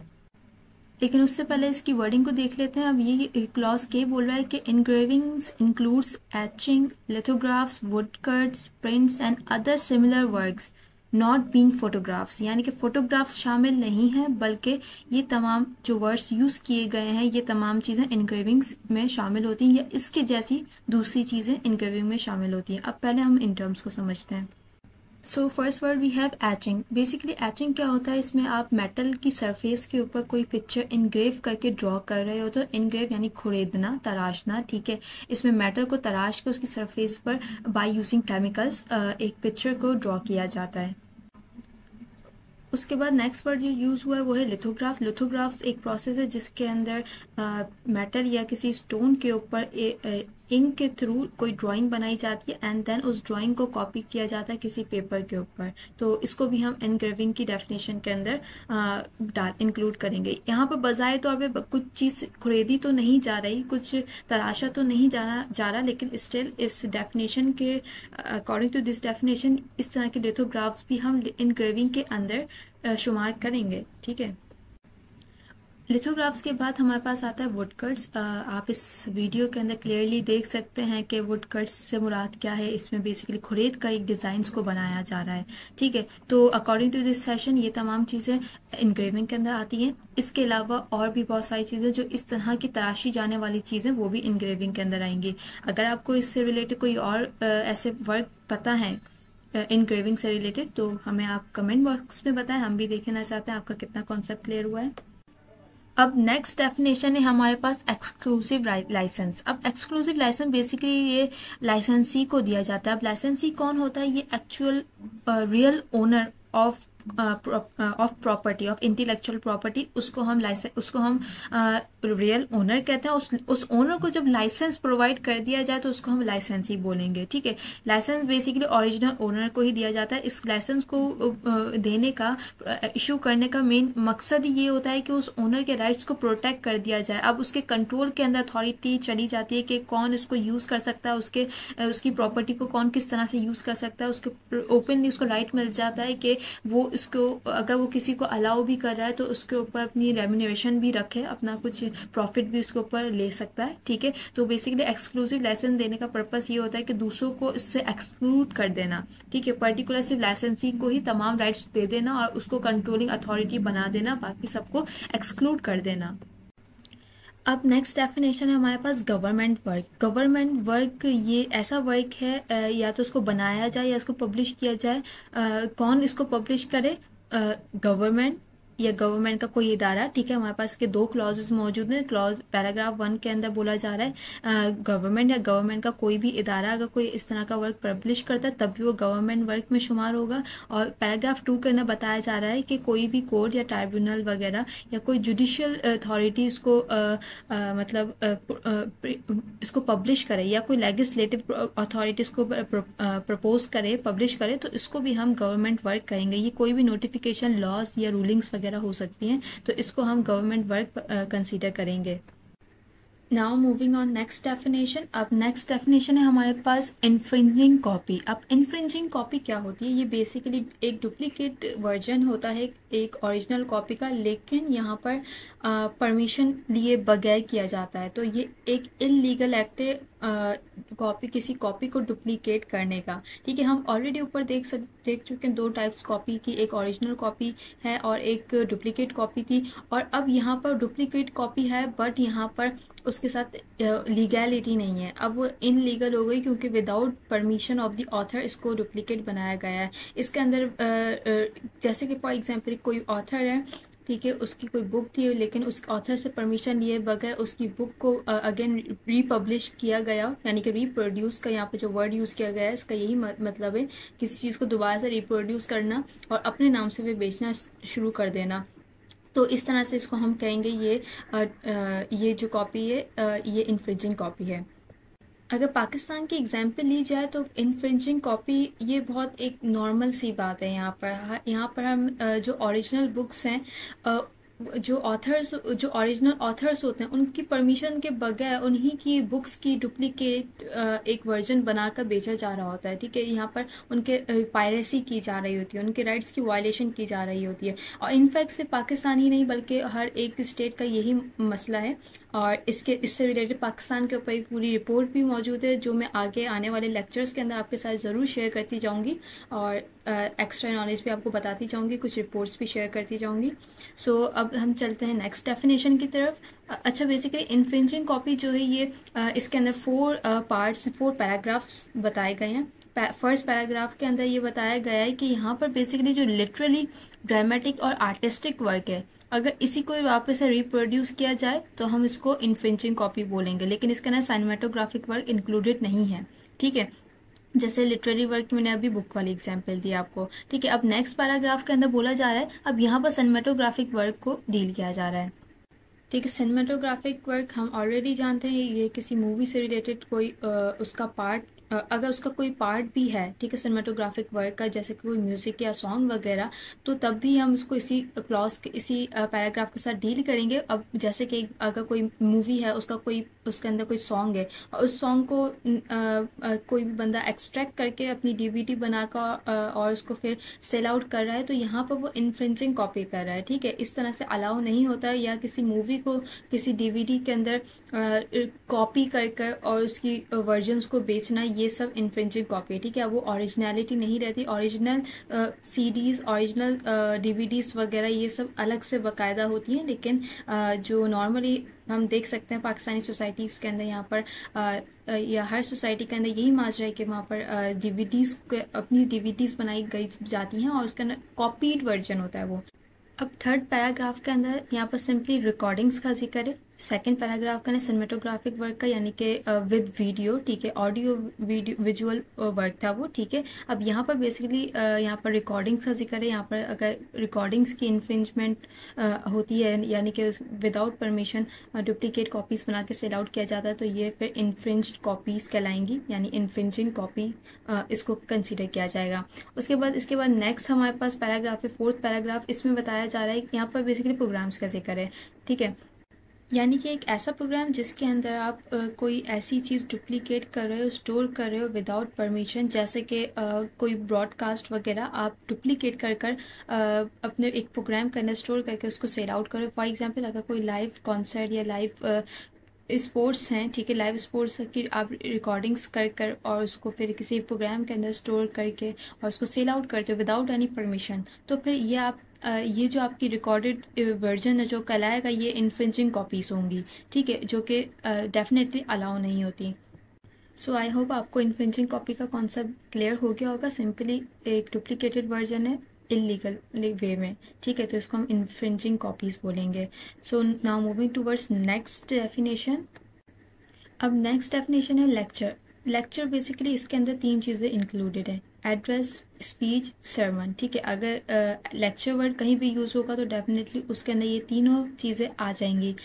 लेकिन उससे पहले इसकी वर्डिंग को देख लेते हैं। अब ये क्लॉज के बोल रहा है कि engravings includes etching, lithographs, wood cuts, prints and other similar works not being photographs. यानी कि फोटोग्राफ्स शामिल नहीं है, बल्कि ये तमाम जो वर्ड्स यूज़ किए गए हैं, ये तमाम चीज़ें इनग्रेविंग्स में शामिल होती हैं या इसके जैसी दूसरी चीज़ें इनग्रेविंग में शामिल होती हैं। अब पहले हम इन टर्म्स को समझते हैं। So first word we have etching. Basically etching क्या होता है, इसमें आप मेटल की सरफेस के ऊपर कोई पिक्चर इनग्रेव करके ड्रॉ कर रहे हो। तो इनग्रेव यानी खुरेदना, तराशना, ठीक है। इसमें मेटल को तराश के उसकी सरफेस पर बाय यूजिंग केमिकल्स एक पिक्चर को ड्रॉ किया जाता है। उसके बाद नेक्स्ट वर्ड जो यूज़ हुआ है वो है लिथोग्राफ। लिथोग्राफ एक प्रोसेस है जिसके अंदर मेटल या किसी स्टोन के ऊपर इंक के थ्रू कोई ड्राइंग बनाई जाती है एंड देन उस ड्राइंग को कॉपी किया जाता है किसी पेपर के ऊपर। तो इसको भी हम एनग्रेविंग की डेफिनेशन के अंदर इंक्लूड करेंगे। यहाँ पर बजाय तौर पे कुछ चीज़ खुरेदी तो नहीं जा रही, कुछ तराशा तो नहीं जा रहा, लेकिन स्टिल इस डेफिनेशन के अकॉर्डिंग टू दिस डेफिनेशन इस तरह के लिथोग्राफ्स भी हम इनग्रेविंग के अंदर शुमार करेंगे, ठीक है। लिथोग्राफ्स के बाद हमारे पास आता है वुड कट्स। आप इस वीडियो के अंदर क्लियरली देख सकते हैं कि वुड कट्स से मुराद क्या है। इसमें बेसिकली खुरेद का एक डिज़ाइंस को बनाया जा रहा है, ठीक है। तो अकॉर्डिंग टू दिस सेशन ये तमाम चीज़ें इनग्रेविंग के अंदर आती हैं। इसके अलावा और भी बहुत सारी चीज़ें जो इस तरह की तराशी जाने वाली चीज़ें वो भी इनग्रेविंग के अंदर आएंगी। अगर आपको इससे रिलेटेड कोई और ऐसे वर्क पता है इनग्रेविंग से रिलेटेड तो हमें आप कमेंट बॉक्स में बताएं, हम भी देखना चाहते हैं आपका कितना कॉन्सेप्ट क्लियर हुआ है। अब नेक्स्ट डेफिनेशन है हमारे पास एक्सक्लूसिव लाइसेंस। अब एक्सक्लूसिव लाइसेंस बेसिकली ये लाइसेंसी को दिया जाता है। अब लाइसेंसी कौन होता है? ये actual real owner of property, of intellectual property, उसको हम रियल ओनर कहते हैं। उस ओनर को जब लाइसेंस प्रोवाइड कर दिया जाए तो उसको हम लाइसेंसी बोलेंगे, ठीक है। लाइसेंस बेसिकली ओरिजिनल ओनर को ही दिया जाता है। इस लाइसेंस को देने का, इशू करने का मेन मकसद ये होता है कि उस ओनर के राइट्स को प्रोटेक्ट कर दिया जाए। अब उसके कंट्रोल के अंदर अथॉरिटी चली जाती है कि कौन इसको यूज़ कर सकता है, उसकी प्रॉपर्टी को कौन किस तरह से यूज़ कर सकता है। उसके ओपनली उसको राइट मिल जाता है कि वो इसको, अगर वो किसी को अलाउ भी कर रहा है तो उसके ऊपर अपनी रेम्यूनरेशन भी रखे, अपना कुछ प्रॉफिट भी उसके ऊपर ले सकता है, ठीक है। तो बेसिकली एक्सक्लूसिव लाइसेंस देने का पर्पस ये होता है कि दूसरों को इससे एक्सक्लूड कर देना, ठीक है। पर्टिकुलर सिर्फ लाइसेंसी को ही तमाम राइट्स दे देना और उसको कंट्रोलिंग अथॉरिटी बना देना, बाकी सबको एक्सक्लूड कर देना। अब नेक्स्ट डेफिनेशन है हमारे पास गवर्नमेंट वर्क। गवर्नमेंट वर्क ये ऐसा वर्क है या तो उसको बनाया जाए या उसको पब्लिश किया जाए। कौन इसको पब्लिश करे? गवर्नमेंट या गवर्नमेंट का कोई इदारा, ठीक है। हमारे पास के दो क्लॉजेस मौजूद हैं। क्लॉज पैराग्राफ 1 के अंदर बोला जा रहा है गवर्नमेंट या गवर्नमेंट का कोई भी इदारा अगर कोई इस तरह का वर्क पब्लिश करता है तब भी वो गवर्नमेंट वर्क में शुमार होगा। और पैराग्राफ 2 के अंदर बताया जा रहा है कि कोई भी कोर्ट या ट्राइब्यूनल वगैरह या कोई जुडिशियल अथॉरिटी इसको इसको पब्लिश करे या कोई लेजिस्लेटिव अथॉरिटी इसको प्रपोज करे, पब्लिश करे, तो इसको भी हम गवर्नमेंट वर्क कहेंगे। ये कोई भी नोटिफिकेशन, लॉज या रूलिंग्स वगैरह हो सकती हैं, तो इसको हम गवर्नमेंट वर्क कंसीडर करेंगे। Now moving on next definition. अब नेक्स्ट डेफिनेशन है हमारे पास इन्फ्रिंजिंग कॉपी। अब इन्फ्रिंजिंग कॉपी क्या होती है? ये बेसिकली एक डुप्लीकेट वर्जन होता है एक ओरिजिनल कॉपी का, लेकिन यहाँ पर परमिशन लिए बगैर किया जाता है। तो ये एक इलीगल एक्ट है किसी कॉपी को डुप्लीकेट करने का, ठीक है। हम ऑलरेडी ऊपर देख चुके हैं 2 टाइप्स कॉपी की, एक ओरिजिनल कॉपी है और एक डुप्लीकेट कॉपी थी। और अब यहाँ पर डुप्लीकेट कॉपी है बट यहाँ पर उसके साथ लीगैलिटी नहीं है। अब वो इनलीगल हो गई क्योंकि without permission of the author इसको डुप्लीकेट बनाया गया है। इसके अंदर जैसे कि फॉर एग्जांपल कोई ऑथर है, ठीक है, उसकी कोई बुक थी लेकिन उस ऑथर से परमिशन लिए बगैर उसकी बुक को अगेन रीपब्लिश किया गया, यानी कि रीप्रोड्यूस का यहाँ पे जो वर्ड यूज़ किया गया है इसका यही मतलब है किसी चीज़ को दोबारा से रिप्रोड्यूस करना और अपने नाम से वे बेचना शुरू कर देना। तो इस तरह से इसको हम कहेंगे ये जो कॉपी है ये इन्फ्रिंजिंग कॉपी है। अगर पाकिस्तान की एग्जाम्पल ली जाए तो इन्फ्रिंजिंग कॉपी ये बहुत एक नॉर्मल सी बात है। यहाँ पर हम जो ओरिजिनल बुक्स हैं, जो ओरिजिनल ऑथर्स होते हैं उनकी परमिशन के बगैर उन्हीं की बुक्स की डुप्लीकेट एक वर्जन बनाकर बेचा जा रहा होता है, ठीक है। यहाँ पर उनके पायरेसी की जा रही होती है, उनके राइट्स की वायलेशन की जा रही होती है। और इनफैक्ट सिर्फ पाकिस्तान ही नहीं बल्कि हर एक स्टेट का यही मसला है। और इससे रिलेटेड पाकिस्तान के ऊपर एक पूरी रिपोर्ट भी मौजूद है जो मैं आगे आने वाले लेक्चर्स के अंदर आपके साथ ज़रूर शेयर करती जाऊँगी और एक्स्ट्रा नॉलेज भी आपको बताती जाऊँगी, कुछ रिपोर्ट्स भी शेयर करती जाऊँगी। सो अब हम चलते हैं नेक्स्ट डेफिनेशन की तरफ। अच्छा, बेसिकली इन्फ्रिंजिंग कॉपी जो है ये इसके अंदर 4 पार्ट्स, 4 पैराग्राफ्स बताए गए हैं। फर्स्ट पैराग्राफ के अंदर ये बताया गया है कि यहाँ पर बेसिकली जो लिटरली ड्रामेटिक और आर्टिस्टिक वर्क है, अगर इसी को वापस से रिप्रोड्यूस किया जाए तो हम इसको इन्फ्रिंजिंग कॉपी बोलेंगे, लेकिन इसके अंदर सिनेमेटोग्राफिक वर्क इंक्लूडेड नहीं है। ठीक है, जैसे लिटरेरी वर्क की मैंने अभी बुक वाली एग्जांपल दी आपको। ठीक है, अब नेक्स्ट पैराग्राफ के अंदर बोला जा रहा है, अब यहाँ पर सिनेमेटोग्राफिक वर्क को डील किया जा रहा है। ठीक है, सिनेमेटोग्राफिक वर्क हम ऑलरेडी जानते हैं, ये किसी मूवी से रिलेटेड कोई उसका पार्ट, अगर उसका कोई पार्ट भी है, ठीक है, सिनेमेटोग्राफिक वर्क का, जैसे कि कोई म्यूज़िक या सॉन्ग वगैरह, तो तब भी हम इसको इसी क्लॉज के इसी पैराग्राफ के साथ डील करेंगे। अब जैसे कि अगर कोई मूवी है, उसका कोई उसके अंदर कोई सॉन्ग है और उस सॉन्ग को कोई भी बंदा एक्सट्रैक्ट करके अपनी डीवीडी बनाकर और उसको फिर सेल आउट कर रहा है, तो यहाँ पर वो इन्फ्रिंजिंग कॉपी कर रहा है। ठीक है, इस तरह से अलाउ नहीं होता है, या किसी मूवी को किसी डीवीडी के अंदर कॉपी कर कर और उसकी वर्जन्स को बेचना, ये सब इन्फ्रिंजिंग कॉपी है। ठीक है, वो ओरिजिनलिटी नहीं रहती। ओरिजिनल सीडीज़, ओरिजिनल डीवीडीज़ वगैरह ये सब अलग से बाकायदा होती हैं, लेकिन जो नॉर्मली हम देख सकते हैं पाकिस्तानी सोसाइटीज़ के अंदर, यहाँ पर या हर सोसाइटी के अंदर यही माजरा है कि वहाँ पर डीवीडीज़ अपनी डीवीडीज़ बनाई गई जाती हैं और उसके अंदर कॉपीड वर्जन होता है वो। अब थर्ड पैराग्राफ के अंदर यहाँ पर सिंपली रिकॉर्डिंग्स का जिक्र है। सेकंड पैराग्राफ का सिनेमेटोग्राफिक वर्क का, यानी कि विद वीडियो, ठीक है, ऑडियो वीडियो विजुअल वर्क था वो। ठीक है, अब यहाँ पर बेसिकली यहाँ पर रिकॉर्डिंग्स का जिक्र है। यहाँ पर अगर रिकॉर्डिंग्स की इन्फ्रिंजमेंट होती है, यानी कि विदाउट परमिशन डुप्लीकेट कॉपीज़ बना के सेल आउट किया जाता है, तो ये फिर इन्फ्रिंज्ड कॉपीज़ कहलाएंगी, यानी इन्फ्रिंजिंग कॉपी इसको कंसिडर किया जाएगा। उसके बाद नेक्स्ट हमारे पास पैराग्राफ है, फोर्थ पैराग्राफ। इसमें बताया जा रहा है कि यहाँ पर बेसिकली प्रोग्राम्स का जिक्र है। ठीक है, यानी कि एक ऐसा प्रोग्राम जिसके अंदर आप कोई ऐसी चीज़ डुप्लीकेट कर रहे हो, स्टोर कर रहे हो विदाउट परमिशन, जैसे कि कोई ब्रॉडकास्ट वगैरह आप डुप्लीकेट कर कर अपने एक प्रोग्राम के अंदर स्टोर करके उसको सेल आउट करो। फॉर एग्जांपल, अगर कोई लाइव कॉन्सर्ट या लाइव स्पोर्ट्स हैं, ठीक है, लाइव स्पोर्ट्स की आप रिकॉर्डिंग्स कर कर और उसको फिर किसी प्रोग्राम के अंदर स्टोर करके और उसको सेल आउट करते हो विदाउट एनी परमिशन, तो फिर ये आप ये जो आपकी रिकॉर्डेड वर्जन है जो कहलाएगा, ये इन्फ्रिंजिंग कॉपीज़ होंगी। ठीक है, जो कि डेफिनेटली अलाउ नहीं होती। सो आई होप आपको इन्फ्रिंजिंग कॉपी का कॉन्सेप्ट क्लियर हो गया होगा। सिंपली एक डुप्लीकेटेड वर्जन है इलीगल वे में, ठीक है, तो इसको हम इन्फ्रिंजिंग कॉपीज़ बोलेंगे। So now moving towards next definition. अब नेक्स्ट डेफिनेशन है लेक्चर। लेक्चर बेसिकली इसके अंदर तीन चीज़ें इंक्लूडेड हैं, एड्रेस, स्पीच, सरमन। ठीक है, अगर लेक्चर वर्ड कहीं भी यूज़ होगा तो डेफिनेटली उसके अंदर ये तीनों चीज़ें आ जाएंगी।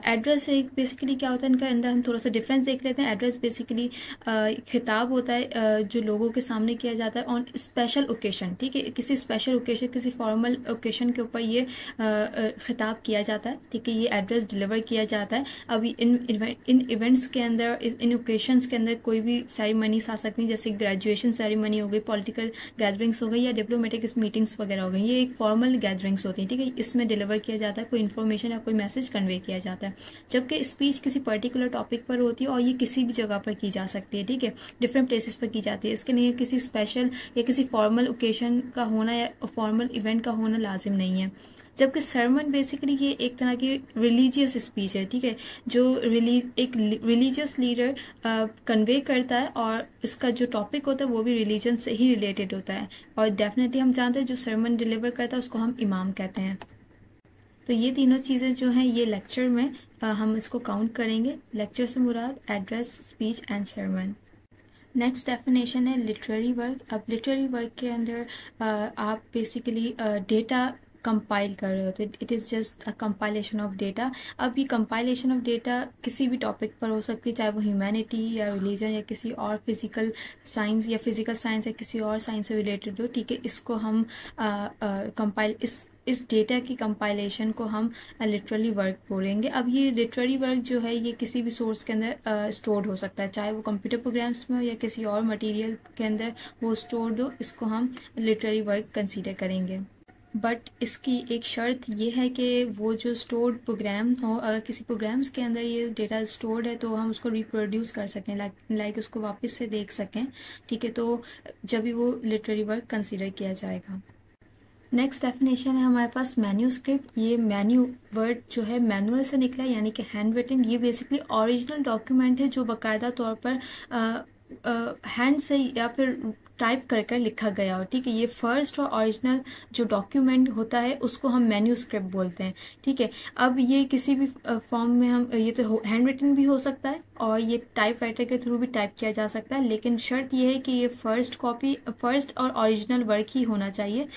एड्रेस एक बेसिकली क्या होता है, इनका अंदर हम थोड़ा सा डिफरेंस देख लेते हैं। एड्रेस बेसिकली खिताब होता है जो लोगों के सामने किया जाता है ऑन स्पेशल ओकेशन। ठीक है, किसी स्पेशल ओकेशन, किसी फॉर्मल ओकेशन के ऊपर ये खिताब किया जाता है। ठीक है, ये एड्रेस डिलीवर किया जाता है। अभी इन इवेंट्स के अंदर, इन ओकेशंस के अंदर कोई भी सेरेमनीज आ सकती हैं, जैसे ग्रेजुएशन सेरेमनी हो गई, पॉलिटिकल गैदरिंग्स हो गई, या डिप्लोमेटिक मीटिंग्स वगैरह हो गई। ये एक फॉर्मल गैदरिंग्स होती हैं। ठीक है, इसमें डिलीवर किया जाता है, कोई इन्फॉर्मेशन या कोई मैसेज कन्वे किया जाता है। जबकि स्पीच किसी पर्टिकुलर टॉपिक पर होती है और ये किसी भी जगह पर की जा सकती है। ठीक है, डिफरेंट प्लेसेस पर की जाती है। इसके लिए किसी स्पेशल या किसी फॉर्मल ओकेशन का होना या फॉर्मल इवेंट का होना लाजिम नहीं है। जबकि सरमन बेसिकली ये एक तरह की रिलीजियस स्पीच है। ठीक है, जो एक रिलीजियस लीडर कन्वे करता है और इसका जो टॉपिक होता है वो भी रिलीजन से ही रिलेटेड होता है। और डेफिनेटली हम जानते हैं जो सरमन डिलीवर करता है उसको हम इमाम कहते हैं। तो ये तीनों चीज़ें जो हैं ये लेक्चर में हम इसको काउंट करेंगे। लेक्चर से मुराद address, speech and sermon. Next definition है लिटरेरी वर्क। अब लिटरेरी वर्क के अंदर आप बेसिकली डेटा कंपाइल कर रहे हो, तो it is just a compilation of data. अब ये कंपाइलेशन ऑफ डेटा किसी भी टॉपिक पर हो सकती है, चाहे वो ह्यूमैनिटी या रिलीजन या किसी और फिजिकल साइंस या फिजिकल साइंस या किसी और साइंस से रिलेटेड हो। ठीक है, इसको हम कंपाइल इस डेटा की कंपाइलेशन को हम लिटरेरी वर्क बोलेंगे। अब ये लिटरेरी वर्क जो है ये किसी भी सोर्स के अंदर स्टोर्ड हो सकता है, चाहे वो कंप्यूटर प्रोग्राम्स में हो या किसी और मटेरियल के अंदर वो स्टोर्ड हो, इसको हम लिटरेरी वर्क कंसीडर करेंगे। बट इसकी एक शर्त ये है कि वो जो स्टोर्ड प्रोग्राम हो, अगर किसी प्रोग्राम्स के अंदर ये डेटा स्टोर्ड है तो हम उसको रिप्रोड्यूस कर सकें, लाइक उसको वापस से देख सकें। ठीक है, तो जब भी वो लिटरेरी वर्क कंसीडर किया जाएगा। नेक्स्ट डेफिनेशन है हमारे पास मैन्यूस्क्रिप्ट। ये मैन्यू वर्ड जो है मैनुअल से निकला है, यानी कि हैंड रिटन। ये बेसिकली ओरिजिनल डॉक्यूमेंट है जो बाकायदा तौर पर हैंड से या फिर टाइप कर कर लिखा गया हो, ठीक है। ये फर्स्ट और ओरिजिनल जो डॉक्यूमेंट होता है उसको हम मैन्यूस्क्रिप्ट बोलते हैं, ठीक है। अब ये किसी भी फॉर्म में हम, ये तो हैंड रिटन भी हो सकता है और ये टाइप राइटर के थ्रू भी टाइप किया जा सकता है, लेकिन शर्त ये है कि ये फर्स्ट और ओरिजिनल वर्क ही होना चाहिए,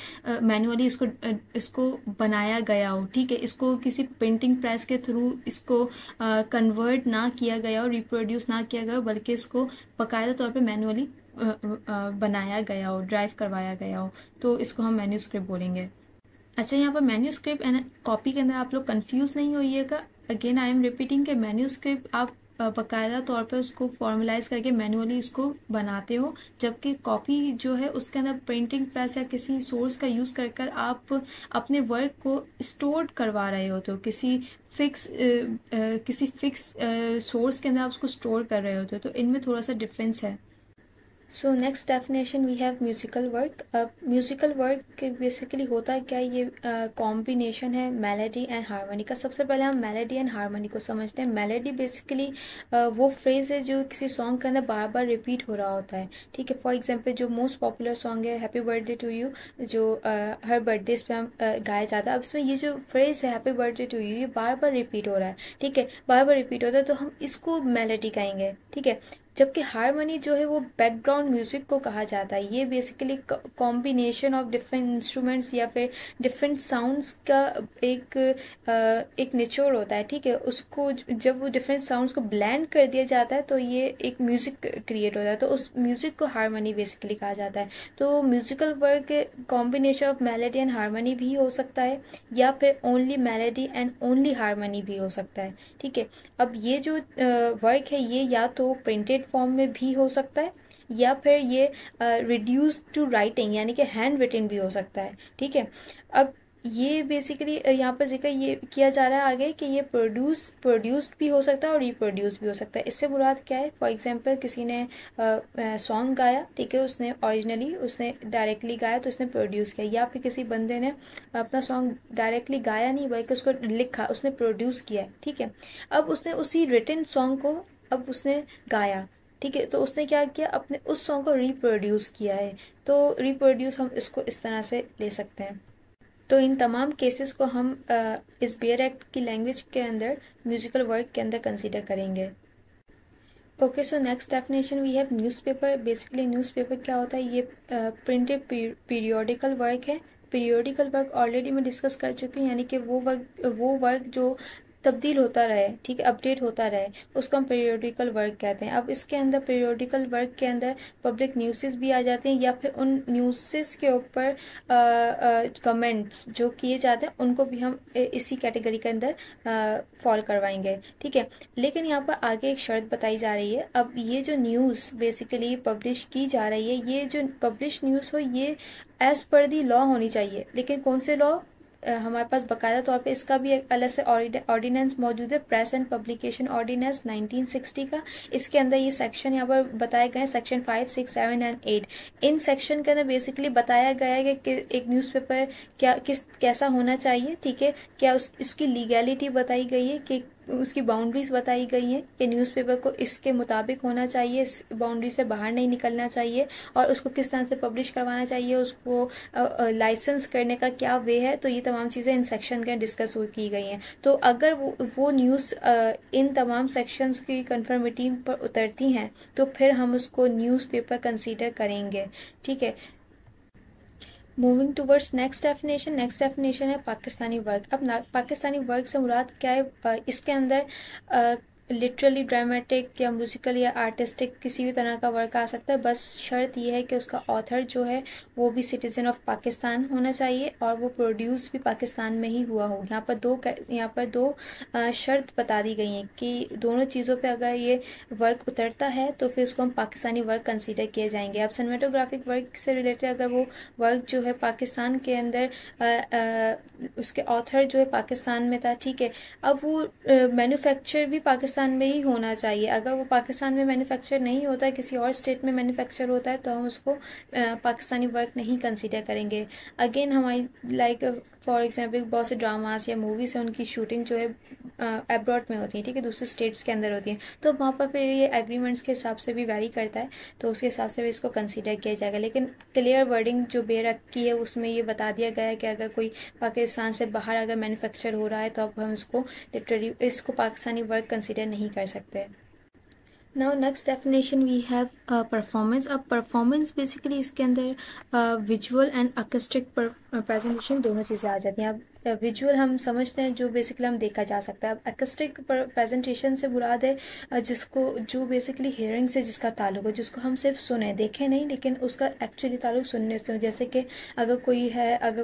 मैनुअली इसको बनाया गया हो, ठीक है। इसको किसी प्रिंटिंग प्रेस के थ्रू इसको कन्वर्ट ना किया गया हो, रिप्रोड्यूस ना किया गया हो, बल्कि इसको बाकायदा तौर पे मैनुअली बनाया गया हो, ड्राइव करवाया गया हो, तो इसको हम मैन्यूस्क्रिप्ट बोलेंगे। अच्छा, यहाँ पर मैन्यूस्क्रिप्ट एंड कॉपी के अंदर आप लोग कंफ्यूज नहीं होइएगा। अगेन आई एम रिपीटिंग कि मैन्यूस्क्रिप्ट आप बाकायदा तौर पर उसको फॉर्मलाइज करके मैनुअली इसको बनाते हो, जबकि कॉपी जो है उसके अंदर प्रिंटिंग प्रेस या किसी सोर्स का यूज़ कर कर आप अपने वर्क को स्टोर करवा रहे हो, तो किसी फिक्स सोर्स के अंदर आप उसको स्टोर कर रहे होते हो, तो इनमें थोड़ा सा डिफरेंस है। So next definition we have musical work. अब म्यूजिकल वर्क बेसिकली होता है क्या, ये कॉम्बिनेशन है मेलोडी एंड हारमोनी का। सबसे पहले हम मेलोडी एंड हारमोनी को समझते हैं। मेलोडी बेसिकली वो फ्रेज है जो किसी सॉन्ग के अंदर बार बार रिपीट हो रहा होता है, ठीक है। फॉर एग्जांपल जो मोस्ट पॉपुलर सॉन्ग है हैप्पी बर्थडे टू यू, जो हर बर्थडे पे हम गाया जाता है। अब इसमें ये जो फ्रेज है हैप्पी बर्थडे टू यू, ये बार बार रिपीट हो रहा है, ठीक है, बार बार रिपीट होता है, तो हम इसको मेलोडी कहेंगे, ठीक है। जबकि हारमोनी जो है वो बैकग्राउंड म्यूजिक को कहा जाता है। ये basically combination of different instruments या फिर डिफरेंट साउंड्स का एक निचोड़ होता है, ठीक है। उसको जब वो डिफरेंट साउंड्स को ब्लेंड कर दिया जाता है तो ये एक म्यूजिक क्रिएट होता है, तो उस म्यूजिक को हारमोनी बेसिकली कहा जाता है। तो musical work combination of melody and harmony भी हो सकता है, या फिर only melody and only harmony भी हो सकता है, ठीक है। अब ये जो वर्क है ये या तो प्रिंटेड फॉर्म में भी हो सकता है, या फिर ये रिड्यूस टू राइटिंग यानी कि हैंड रिटन भी हो सकता है, ठीक है। अब ये बेसिकली यहाँ पर जिक्र ये किया जा रहा है आगे कि ये प्रोड्यूस्ड भी हो सकता है और रिप्रोड्यूस भी हो सकता है। इससे मुराद क्या है, फॉर एग्जांपल किसी ने सॉन्ग गाया, ठीक है, उसने ओरिजिनली उसने डायरेक्टली गाया तो उसने प्रोड्यूस किया, या फिर किसी बंदे ने अपना सॉन्ग डायरेक्टली गाया नहीं बल्कि उसको लिखा, उसने प्रोड्यूस किया, ठीक है। अब उसने उसी रिटन सॉन्ग को अब उसने गाया, ठीक है, तो उसने क्या किया, अपने उस सॉन्ग को रिप्रोड्यूस किया है। तो रिप्रोड्यूस हम इसको इस तरह से ले सकते हैं। तो इन तमाम केसेस को हम इस बेयर एक्ट की लैंग्वेज के अंदर म्यूजिकल वर्क के अंदर कंसीडर करेंगे। Okay, so next definition we have newspaper. Basically newspaper क्या होता है, ये प्रिंटेड पीरियोडिकल वर्क है। पीरियोडिकल वर्क ऑलरेडी मैं डिस्कस कर चुकी हूँ, यानी कि वो वर्क जो तब्दील होता रहे, ठीक है, अपडेट होता रहे, उसको हम पीरियोडिकल वर्क कहते हैं। अब इसके अंदर पीरियोडिकल वर्क के अंदर पब्लिक न्यूज़ेस भी आ जाते हैं, या फिर उन न्यूज़ेस के ऊपर कमेंट्स जो किए जाते हैं उनको भी हम इसी कैटेगरी के अंदर फॉल करवाएंगे, ठीक है। लेकिन यहाँ पर आगे एक शर्त बताई जा रही है। अब ये जो न्यूज़ बेसिकली पब्लिश की जा रही है, ये जो पब्लिश न्यूज़ हो ये एज पर दी लॉ होनी चाहिए। लेकिन कौन से लॉ, हमारे पास बाकायदा तौर पे इसका भी एक अलग से ऑर्डिनेंस मौजूद है, प्रेस एंड पब्लिकेशन ऑर्डिनेंस 1960 का। इसके अंदर ये सेक्शन यहाँ पर बताए गए हैं, सेक्शन 5, 6, 7 एंड 8। इन सेक्शन के अंदर बेसिकली बताया गया है कि एक न्यूज़पेपर कैसा होना चाहिए, ठीक है, क्या उसकी लीगैलिटी बताई गई है, कि उसकी बाउंड्रीज बताई गई हैं कि न्यूज़पेपर को इसके मुताबिक होना चाहिए, इस बाउंड्री से बाहर नहीं निकलना चाहिए, और उसको किस तरह से पब्लिश करवाना चाहिए, उसको लाइसेंस करने का क्या वे है। तो ये तमाम चीज़ें इन सेक्शन के डिस्कस की गई हैं। तो अगर वो न्यूज़ इन तमाम सेक्शंस की कन्फर्मिटी पर उतरती हैं तो फिर हम उसको न्यूज़पेपर कंसीडर करेंगे, ठीक है। मूविंग टूवर्ड्स नेक्स्ट डेफिनेशन है पाकिस्तानी वर्क। अब पाकिस्तानी वर्क से मुराद क्या है, इसके अंदर लिटरली ड्रामेटिक या म्यूजिकल या आर्टिस्टिक किसी भी तरह का वर्क आ सकता है। बस शर्त यह है कि उसका ऑथर जो है वो भी सिटीजन ऑफ पाकिस्तान होना चाहिए और वो प्रोड्यूस भी पाकिस्तान में ही हुआ हो। यहाँ पर दो शर्त बता दी गई हैं कि दोनों चीज़ों पे अगर ये वर्क उतरता है तो फिर उसको हम पाकिस्तानी वर्क कंसीडर किए जाएंगे। अब सिनेमेटोग्राफिक वर्क से रिलेटेड अगर वो वर्क जो है पाकिस्तान के अंदर उसके ऑथर जो है पाकिस्तान में था, ठीक है। अब वो मैन्युफैक्चर भी पाकिस्तान में ही होना चाहिए। अगर वो पाकिस्तान में मैन्युफैक्चर नहीं होता है, किसी और स्टेट में मैन्युफैक्चर होता है, तो हम उसको पाकिस्तानी वर्क नहीं कंसीडर करेंगे। अगेन हमारी फॉर एग्जांपल बहुत से ड्रामास या मूवीज़ हैं उनकी शूटिंग जो है अब्रॉड में होती है, ठीक है, दूसरे स्टेट्स के अंदर होती है, तो वहाँ पर फिर ये एग्रीमेंट्स के हिसाब से भी वैरी करता है, तो उसके हिसाब से भी इसको कंसीडर किया जाएगा। लेकिन क्लियर वर्डिंग जो बेरक की है उसमें ये बता दिया गया है कि अगर कोई पाकिस्तान से बाहर अगर मैन्युफैक्चर हो रहा है तो अब हम इसको लिटरली इसको पाकिस्तानी वर्क कंसीडर नहीं कर सकते। Now next definition we have performance. अब परफॉर्मेंस बेसिकली इसके अंदर विजुअल एंड अकस्टिक प्रेजेंटेशन दोनों चीज़ें आ जाती हैं। अब विजुअल हम समझते हैं जो बेसिकली हम देखा जा सकता है। अब अकस्टिक प्रेजेंटेशन से मुराद है जिसको जो बेसिकली हियरिंग से जिसका ताल्लुक हो, जिसको हम सिर्फ सुने देखें नहीं लेकिन उसका एक्चुअली ताल्लुक सुनने से हो। जैसे कि अगर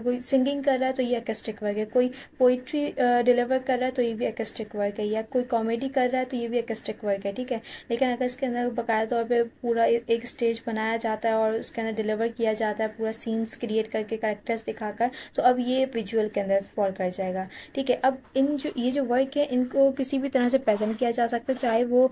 कोई सिंगिंग कर रहा है तो ये अकस्टिक वर्क है, कोई पोइट्री डिलीवर कर रहा है तो ये भी अकस्टिक वर्क है, या कोई कॉमेडी कर रहा है तो ये भी अकस्टिक वर्क है, ठीक है। लेकिन अगर इसके अंदर बाकायदा तौर पे पूरा एक स्टेज बनाया जाता है और उसके अंदर डिलीवर किया जाता है पूरा सीन्स क्रिएट करके कैरेक्टर्स दिखाकर, तो अब ये विजुअल के अंदर फॉल कर जाएगा, ठीक है। अब ये जो वर्क है इनको किसी भी तरह से प्रेजेंट किया जा सकता है, चाहे वो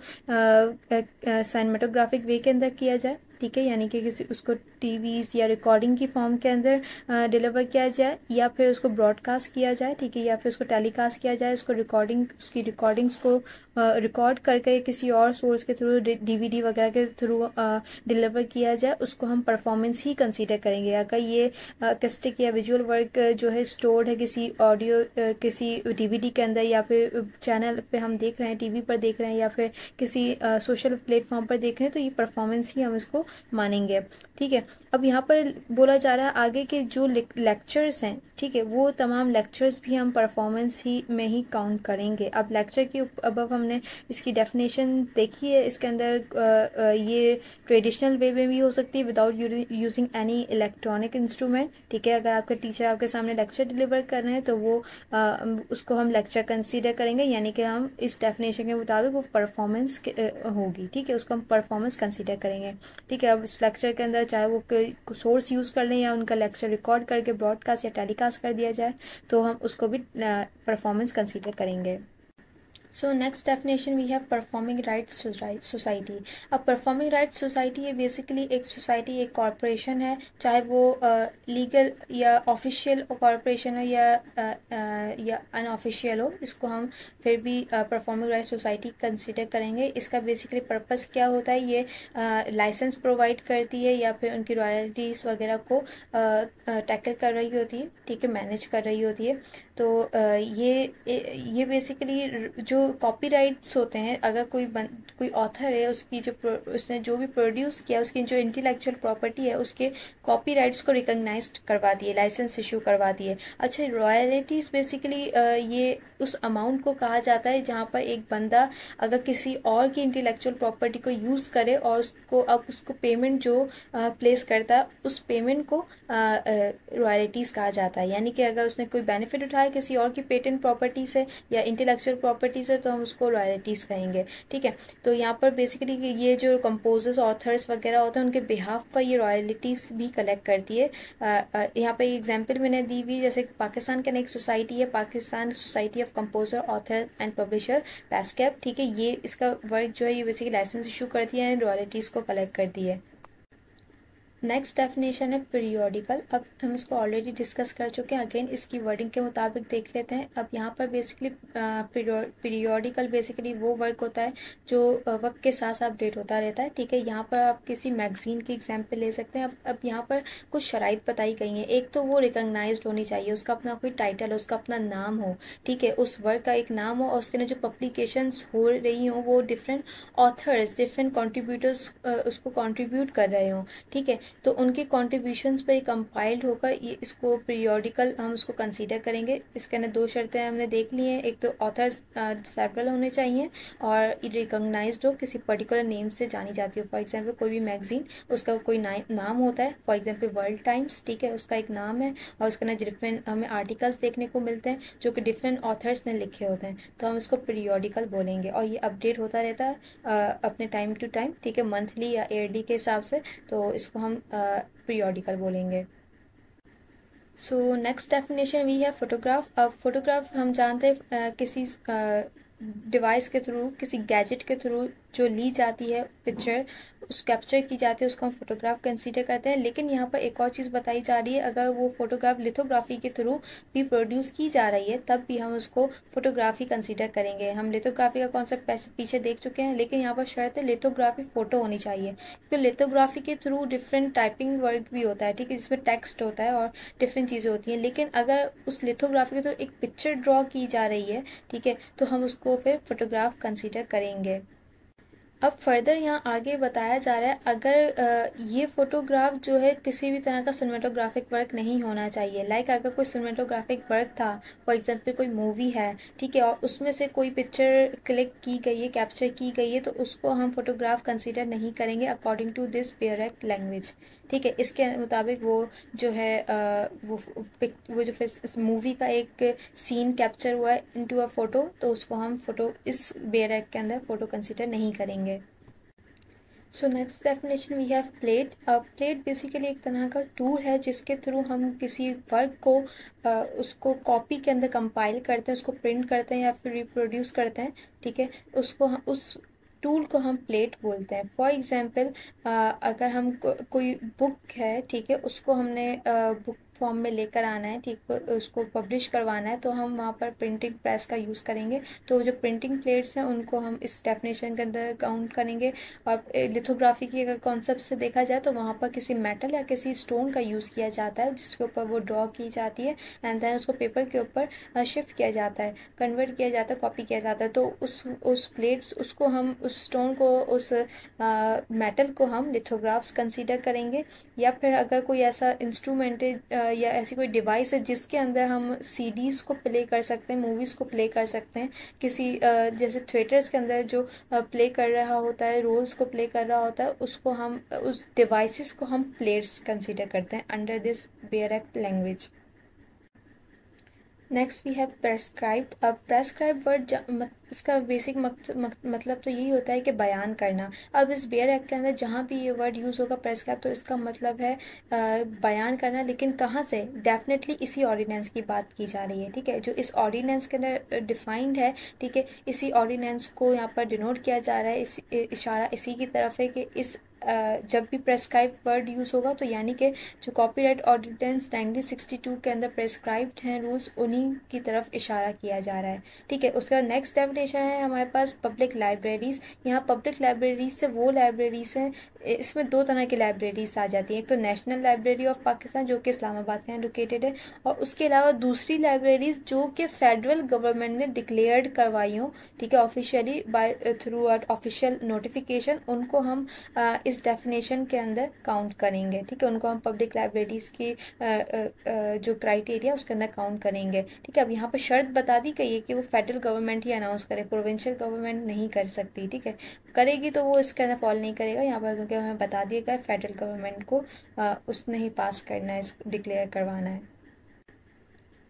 सिनेमेटोग्राफिक वे के अंदर किया जाए, ठीक है, यानी कि किसी उसको टीवीज़ या रिकॉर्डिंग की फॉर्म के अंदर डिलीवर किया जाए, या फिर उसको ब्रॉडकास्ट किया जाए, ठीक है, या फिर उसको टेलीकास्ट किया जाए, उसकी रिकॉर्डिंग्स को रिकॉर्ड करके किसी और सोर्स के थ्रू डीवीडी वगैरह के थ्रू डिलीवर किया जाए, उसको हम परफॉर्मेंस ही कंसीडर करेंगे। अगर ये अकस्टिक या विजुअल वर्क जो है स्टोर्ड है किसी ऑडियो किसी डीवीडी के अंदर, या फिर चैनल पे हम देख रहे हैं, टीवी पर देख रहे हैं, या फिर किसी सोशल प्लेटफॉर्म पर देख रहे हैं, तो ये परफॉर्मेंस ही हम इसको मानेंगे, ठीक है। अब यहाँ पर बोला जा रहा है आगे के जो लेक्चर्स हैं, ठीक है, वो तमाम लेक्चर्स भी हम परफॉर्मेंस ही में ही काउंट करेंगे। अब लेक्चर की अब हमने इसकी डेफिनेशन देखी है, इसके अंदर ये ट्रेडिशनल वे में भी हो सकती है without using any electronic instrument, ठीक है। अगर आपका टीचर आपके सामने लेक्चर डिलीवर कर रहे हैं तो वो उसको हम लेक्चर कंसीडर करेंगे, यानी कि हम इस डेफिनेशन के मुताबिक वो परफॉर्मेंस होगी, ठीक है, उसको हम परफॉर्मेंस कंसीडर करेंगे, ठीक है। अब इस लेक्चर के अंदर चाहे वो सोर्स यूज़ कर लें या उनका लेक्चर रिकॉर्ड करके ब्रॉडकास्ट या टेलीकास्ट कर दिया जाए, तो हम उसको भी परफॉर्मेंस कंसीडर करेंगे। So next definition we have performing rights society. अब परफॉर्मिंग राइट्स सोसाइटी ये बेसिकली एक सोसाइटी, एक कॉरपोरेशन है, चाहे वो लीगल या ऑफिशियल कॉरपोरेशन हो या अनऑफिशियल हो, इसको हम फिर भी परफॉर्मिंग राइट्स सोसाइटी कंसिडर करेंगे। इसका बेसिकली पर्पस क्या होता है, ये लाइसेंस प्रोवाइड करती है या फिर उनकी रॉयल्टीज़ वगैरह को टैकल कर रही होती है, ठीक है, मैनेज कर रही होती है। तो ये बेसिकली जो कॉपीराइट्स होते हैं, अगर कोई ऑथर है उसने जो भी प्रोड्यूस किया उसकी जो इंटेलेक्चुअल प्रॉपर्टी है उसके कॉपीराइट्स को रिकॉग्नाइज करवा दिए, लाइसेंस इशू करवा दिए। अच्छा, रॉयल्टीज़ बेसिकली ये उस अमाउंट को कहा जाता है जहाँ पर एक बंदा अगर किसी और की इंटेलेक्चुअल प्रॉपर्टी को यूज़ करे और उसको पेमेंट जो प्लेस करता है उस पेमेंट को रॉयल्टीज़ कहा जाता है। यानी कि अगर उसने कोई बेनिफिट उठाया किसी और की पेटेंट प्रॉपर्टी से या इंटेलेक्चुअल प्रॉपर्टी से तो हम उसको रॉयल्टीज़ कहेंगे, ठीक है। तो यहाँ पर बेसिकली ये जो कंपोजर्स ऑथर्स वगैरह होते हैं उनके बिहाफ पर ये रॉयल्टीज़ भी कलेक्ट करती है। यहाँ पर एग्जाम्पल मैंने दी हुई, जैसे पाकिस्तान का एक सोसाइटी है, Pakistan society of composer author and publisher पैसकैप, ठीक है, ये इसका वर्क जो है ये बेसिकली लाइसेंस इशू करती है एंड रॉयल्टीज़ को कलेक्ट करती है। नेक्स्ट डेफिनेशन है पीरियोडिकल। अब हम इसको ऑलरेडी डिस्कस कर चुके हैं, अगेन इसकी वर्डिंग के मुताबिक देख लेते हैं। अब यहाँ पर बेसिकली पीरियोडिकल बेसिकली वो वर्क होता है जो वक्त के साथ साथ अपडेट होता रहता है, ठीक है। यहाँ पर आप किसी मैगजीन की एग्जांपल ले सकते हैं। अब यहाँ पर कुछ शराइत बताई गई हैं। एक तो वो रिकॉग्नाइज्ड होनी चाहिए, उसका अपना कोई टाइटल, उसका अपना नाम हो, ठीक है, उस वर्क का एक नाम हो और उसके अंदर जो पब्लिकेशंस हो रही हों वो डिफरेंट ऑथर्स, डिफरेंट कॉन्ट्रीब्यूटर्स उसको कॉन्ट्रीब्यूट कर रहे हों, ठीक है। तो उनके कॉन्ट्रीब्यूशंस पर कंपाइल्ड होकर ये इसको पीरियोडिकल हम उसको कंसीडर करेंगे। इसके अंदर दो शर्तें हमने देख ली हैं, एक तो ऑथर्स सेवरल होने चाहिए और रिकॉग्नाइज्ड हो, किसी पर्टिकुलर नेम से जानी जाती हो। फॉर एग्जांपल कोई भी मैगजीन उसका कोई नाम होता है, फॉर एग्जांपल वर्ल्ड टाइम्स, ठीक है, उसका एक नाम है और उसके अंदर डिफरेंट हमें आर्टिकल्स देखने को मिलते हैं जो कि डिफरेंट ऑथर्स ने लिखे होते हैं, तो हम इसको पीरियोडिकल बोलेंगे। और ये अपडेट होता रहता है अपने टाइम टू टाइम, ठीक है, मंथली या ईयरली के हिसाब से, तो इसको हम पीरियोडिकल बोलेंगे। सो नेक्स्ट डेफिनेशन वी है फोटोग्राफ। अब फोटोग्राफ हम जानते हैं किसी डिवाइस के थ्रू, किसी गैजेट के थ्रू जो ली जाती है पिक्चर, उस कैप्चर की जाती है, उसको हम फोटोग्राफ कंसीडर करते हैं। लेकिन यहाँ पर एक और चीज़ बताई जा रही है, अगर वो फोटोग्राफ लिथोग्राफी के थ्रू भी प्रोड्यूस की जा रही है तब भी हम उसको फोटोग्राफी कंसीडर करेंगे। हम लिथोग्राफी का कॉन्सेप्ट पीछे देख चुके हैं, लेकिन यहाँ पर शर्त है लिथोग्राफी फ़ोटो होनी चाहिए, क्योंकि लिथोग्राफी के थ्रू डिफरेंट टाइपिंग वर्क भी होता है, ठीक है, जिसमें टेक्स्ट होता है और डिफरेंट चीज़ें होती हैं। लेकिन अगर उस लिथोग्राफी के थ्रू एक पिक्चर ड्रॉ की जा रही है, ठीक है, तो हम उसको फिर फोटोग्राफ कंसीडर करेंगे। अब फर्दर यहाँ आगे बताया जा रहा है, अगर ये फोटोग्राफ जो है किसी भी तरह का सिनेमेटोग्राफिक वर्क नहीं होना चाहिए। लाइक अगर कोई सिनेमेटोग्राफिक वर्क था, फॉर एग्जांपल कोई मूवी है, ठीक है, और उसमें से कोई पिक्चर क्लिक की गई है, कैप्चर की गई है, तो उसको हम फोटोग्राफ कंसीडर नहीं करेंगे according to this bare act language, ठीक है। इसके मुताबिक वो जो है वो जो फिर मूवी का एक सीन कैप्चर हुआ है इनटू अ फोटो, तो उसको हम फोटो इस बेयर एक्ट के अंदर फोटो कंसीडर नहीं करेंगे। So next definition we have plate. Plate basically एक तरह का टूल है जिसके थ्रू हम किसी वर्क को उसको कॉपी के अंदर कंपाइल करते हैं, उसको प्रिंट करते हैं या फिर रिप्रोड्यूस करते हैं, ठीक है। उसको उस टूल को हम प्लेट बोलते हैं। फॉर एग्जांपल अगर हम कोई बुक है, ठीक है, उसको हमने बुक फॉर्म में लेकर आना है, ठीक है, उसको पब्लिश करवाना है, तो हम वहाँ पर प्रिंटिंग प्रेस का यूज़ करेंगे। तो जो प्रिंटिंग प्लेट्स हैं उनको हम इस डेफिनेशन के अंदर काउंट करेंगे। और लिथोग्राफी की अगर कॉन्सेप्ट से देखा जाए तो वहाँ पर किसी मेटल या किसी स्टोन का यूज़ किया जाता है जिसके ऊपर वो ड्रॉ की जाती है, एंड देन उसको पेपर के ऊपर शिफ्ट किया जाता है, कन्वर्ट किया जाता है, कॉपी किया जाता है। तो उस प्लेट्स उसको हम उस स्टोन को, उस मेटल को हम लिथोग्राफ्स कंसीडर करेंगे। या फिर अगर कोई ऐसा इंस्ट्रूमेंट या ऐसी कोई डिवाइस है जिसके अंदर हम सीडीज को प्ले कर सकते हैं, मूवीज़ को प्ले कर सकते हैं, किसी जैसे थिएटर्स के अंदर जो प्ले कर रहा होता है, रोल्स को प्ले कर रहा होता है, उसको हम उस डिवाइसेस को हम प्लेट्स कंसीडर करते हैं under this bare act language. Next we have prescribed. अब प्रेस्क्राइब वर्ड इसका बेसिक मतलब तो यही होता है कि बयान करना। अब इस बेयर एक्ट के अंदर जहाँ भी ये वर्ड यूज़ होगा प्रेस्क्राइब, तो इसका मतलब है बयान करना। लेकिन कहाँ से? डेफिनेटली इसी ऑर्डिनेंस की बात की जा रही है, ठीक है, जो इस ऑर्डिनेंस के अंदर डिफाइंड है, ठीक है। इसी ऑर्डिनेंस को यहाँ पर डिनोट किया जा रहा है, इस इशारा इसी की तरफ है कि इस जब भी प्रेस्क्राइब वर्ड यूज़ होगा तो यानी कि जो कॉपीराइट ऑर्डिनेंस 1962 के अंदर प्रेस्क्राइब्ड हैं रूल्स, उन्हीं की तरफ इशारा किया जा रहा है, ठीक है। उसके बाद नेक्स्ट डेफिनेशन है हमारे पास पब्लिक लाइब्रेरीज़। यहाँ पब्लिक लाइब्रेरीज से वो लाइब्रेरीज हैं, इसमें दो तरह की लाइब्रेरीज आ जाती हैं। एक तो नेशनल लाइब्रेरी ऑफ पाकिस्तान जो कि इस्लामाबाद के यहाँ लोकेटेड है, और उसके अलावा दूसरी लाइब्रेरीज जो कि फेडरल गवर्नमेंट ने डिक्लेयर्ड करवाई हों, ठीक है, officially by throughout official notification, उनको हम इस डेफिनेशन के अंदर काउंट करेंगे, ठीक है। उनको हम पब्लिक लाइब्रेरीज की जो क्राइटेरिया उसके अंदर काउंट करेंगे, ठीक है। अब यहाँ पर शर्त बता दी गई है कि वो फेडरल गवर्नमेंट ही अनाउंस करे, प्रोविंशियल गवर्नमेंट नहीं कर सकती, ठीक है। करेगी तो वो इसके अंदर फॉल नहीं करेगा यहाँ पर, क्योंकि हमें बता दिया गया फेडरल गवर्नमेंट को उसने ही पास करना है, इसको डिक्लेयर करवाना है।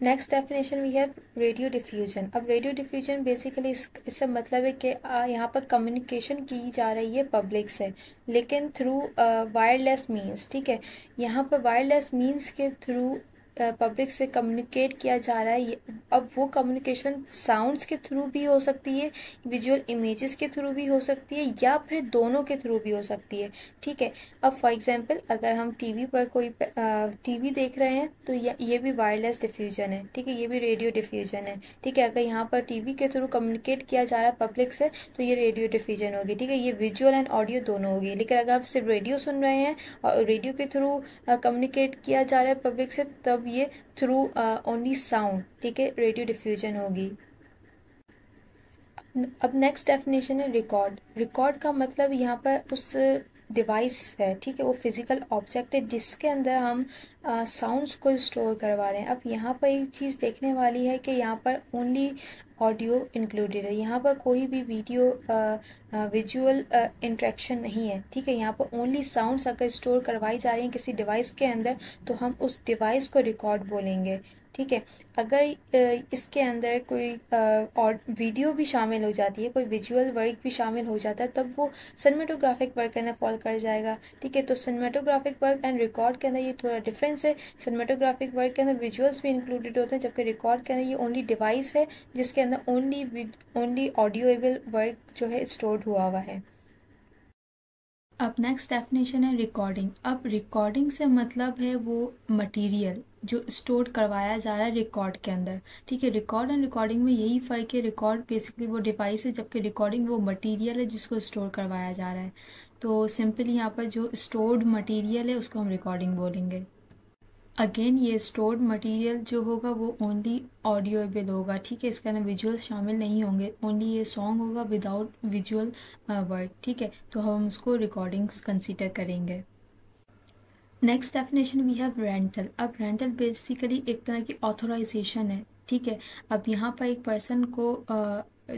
Next definition we have radio diffusion. अब रेडियो डिफ्यूजन बेसिकली इससे मतलब है कि यहाँ पर कम्युनिकेशन की जा रही है पब्लिक से, लेकिन थ्रू वायरलेस मींस, ठीक है। यहाँ पर वायरलेस मींस के थ्रू पब्लिक से कम्युनिकेट किया जा रहा है। अब वो कम्युनिकेशन साउंड्स के थ्रू भी हो सकती है, विजुअल इमेजेस के थ्रू भी हो सकती है, या फिर दोनों के थ्रू भी हो सकती है, ठीक है। अब फॉर एग्जांपल अगर हम टीवी पर कोई टीवी देख रहे हैं तो ये भी वायरलेस डिफ्यूजन है, ठीक है, ये भी रेडियो डिफ्यूजन है, ठीक है। अगर यहाँ पर टीवी के थ्रू कम्युनिकेट किया जा रहा है पब्लिक से तो ये रेडियो डिफ्यूजन होगी, ठीक है, ये विजुअल एंड ऑडियो दोनों होगी। लेकिन अगर आप सिर्फ रेडियो सुन रहे हैं और रेडियो के थ्रू कम्युनिकेट किया जा रहा है पब्लिक से, तब ये थ्रू ओनली साउंड, ठीक है, रेडियो डिफ्यूजन होगी। अब नेक्स्ट डेफिनेशन है रिकॉर्ड। रिकॉर्ड का मतलब यहाँ पर उस डिवाइस है, ठीक है, वो फिजिकल ऑब्जेक्ट है जिसके अंदर हम साउंड्स को स्टोर करवा रहे हैं। अब यहाँ पर एक चीज़ देखने वाली है कि यहाँ पर ओनली ऑडियो इंक्लूडेड है, यहाँ पर कोई भी वीडियो विजुअल इंट्रैक्शन नहीं है, ठीक है। यहाँ पर ओनली साउंड्स अगर स्टोर करवाई जा रही हैं किसी डिवाइस के अंदर तो हम उस डिवाइस को रिकॉर्ड बोलेंगे, ठीक है। अगर इसके अंदर कोई और वीडियो भी शामिल हो जाती है, कोई विजुअल वर्क भी शामिल हो जाता है, तब वो सिनेमेटोग्राफिक वर्क के अंदर फॉल कर जाएगा। ठीक है, तो सिनेमेटोग्राफिक वर्क एंड रिकॉर्ड के अंदर ये थोड़ा डिफरेंस है। सिनेमेटोग्राफिक वर्क के अंदर विजुअल्स भी इंक्लूडेड होते हैं, जबकि रिकॉर्ड के अंदर ये ओनली डिवाइस है जिसके अंदर ओनली ऑडियोएबल वर्क जो है स्टोर्ड हुआ है। अब नेक्स्ट डेफिनेशन है रिकॉर्डिंग। अब रिकॉर्डिंग से मतलब है वो मटेरियल जो स्टोर करवाया जा रहा है रिकॉर्ड के अंदर। ठीक है, रिकॉर्ड एंड रिकॉर्डिंग में यही फ़र्क है। रिकॉर्ड बेसिकली वो डिवाइस है, जबकि रिकॉर्डिंग वो मटेरियल है जिसको स्टोर करवाया जा रहा है। तो सिंपली यहाँ पर जो स्टोर्ड मटेरियल है उसको हम रिकॉर्डिंग बोलेंगे। अगेन ये स्टोर्ड मटेरियल जो होगा वो ओनली ऑडियोएबल होगा। ठीक है, इसके अंदर विजुअल शामिल नहीं होंगे, ओनली ये सॉन्ग होगा विदाउट विजुअल वर्क। ठीक है, तो हम उसको रिकॉर्डिंग्स कंसीडर करेंगे। Next definition we have rental. अब रेंटल बेसिकली एक तरह की ऑथोराइजेशन है। ठीक है, अब यहाँ पर एक पर्सन को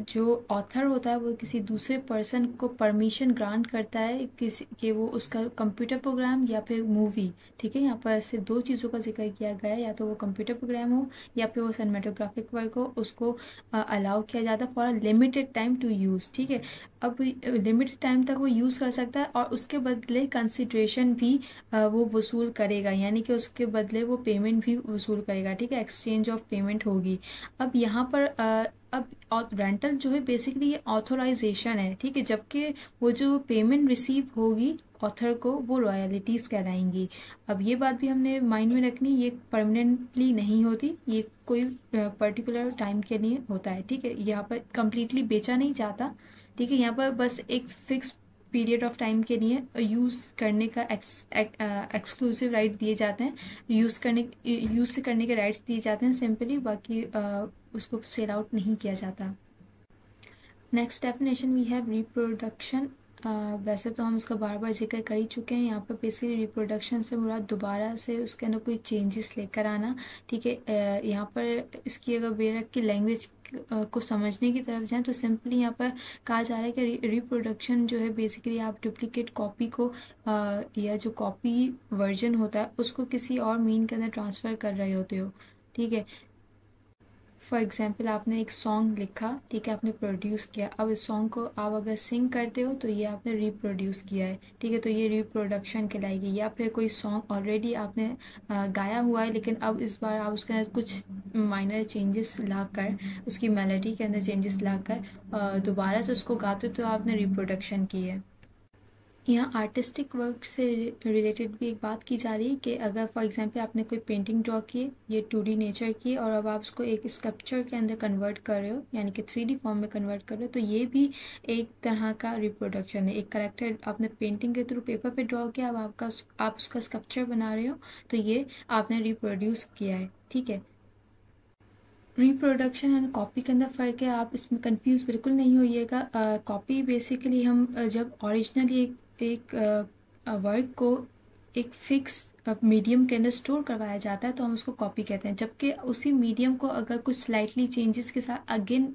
जो ऑथर होता है वो किसी दूसरे पर्सन को परमिशन ग्रांट करता है किसी कि वो उसका कंप्यूटर प्रोग्राम या फिर मूवी, ठीक है, यहाँ पर सिर्फ दो चीज़ों का जिक्र किया गया है, या तो वो कंप्यूटर प्रोग्राम हो या फिर वो सिनेमेटोग्राफिक वर्क हो, उसको अलाउ किया जाता है for a limited time to use. ठीक है, अब लिमिटेड टाइम तक वो यूज़ कर सकता है और उसके बदले कंसिड्रेशन भी वो वसूल करेगा, यानी कि उसके बदले वो पेमेंट भी वसूल करेगा। ठीक है, एक्सचेंज ऑफ पेमेंट होगी। अब यहाँ पर अब रेंटल जो है बेसिकली ये ऑथोराइजेशन है। ठीक है, जबकि वो जो पेमेंट रिसीव होगी ऑथर को वो रॉयल्टीज़ कहलाएंगी। अब ये बात भी हमने माइंड में रखनी, ये परमानेंटली नहीं होती, ये कोई पर्टिकुलर टाइम के लिए होता है। ठीक है, यहाँ पर कम्प्लीटली बेचा नहीं जाता। ठीक है, यहाँ पर बस एक फिक्स पीरियड ऑफ टाइम के लिए यूज़ करने का एक्सक्लूसिव राइट दिए जाते हैं, यूज़ करने के राइट्स दिए जाते हैं सिंपली, बाकी उसको सेल आउट नहीं किया जाता। Next definition we have reproduction. वैसे तो हम इसका बार बार जिक्र कर ही चुके हैं। यहाँ पर बेसिकली रिप्रोडक्शन से मुराद दोबारा से उसके अंदर कोई चेंजेस लेकर आना। ठीक है, यहाँ पर इसकी अगर बेरक की लैंग्वेज को समझने की तरफ जाएं तो सिंपली यहाँ पर कहा जा रहा है कि रिप्रोडक्शन जो है बेसिकली आप डुप्लीकेट कॉपी को या जो कॉपी वर्जन होता है उसको किसी और मीन के अंदर ट्रांसफ़र कर रहे होते हो। ठीक है, फॉर एग्ज़ाम्पल आपने एक सॉन्ग लिखा, ठीक है, आपने प्रोड्यूस किया, अब इस सॉन्ग को आप अगर सिंग करते हो तो ये आपने रिप्रोड्यूस किया है। ठीक है, तो ये रिप्रोडक्शन कहलाएगी। या फिर कोई सॉन्ग ऑलरेडी आपने गाया हुआ है लेकिन अब इस बार आप उसके अंदर कुछ माइनर चेंजेस लाकर, उसकी मेलोडी के अंदर चेंजेस लाकर दोबारा से उसको गाते हो तो आपने रिप्रोडक्शन की है। यहाँ आर्टिस्टिक वर्क से रिलेटेड भी एक बात की जा रही है कि अगर फॉर एग्जांपल आपने कोई पेंटिंग ड्रॉ की है, ये 2D नेचर की है, और अब आप उसको एक स्कल्पचर के अंदर कन्वर्ट कर रहे हो, यानी कि 3D फॉर्म में कन्वर्ट कर रहे हो, तो ये भी एक तरह का रिप्रोडक्शन है। एक करेक्टर आपने पेंटिंग के थ्रू पेपर पे ड्रॉ किया, अब आप उसका स्कल्पचर बना रहे हो, तो ये आपने रिप्रोड्यूस किया है। ठीक है, रिप्रोडक्शन एंड कॉपी के अंदर फ़र्क है, आप इसमें कंफ्यूज बिल्कुल नहीं होइएगा। कॉपी बेसिकली हम जब ओरिजिनली एक वर्क को एक फिक्स मीडियम के अंदर स्टोर करवाया जाता है तो हम उसको कॉपी कहते हैं, जबकि उसी मीडियम को अगर कुछ स्लाइटली चेंजेस के साथ अगेन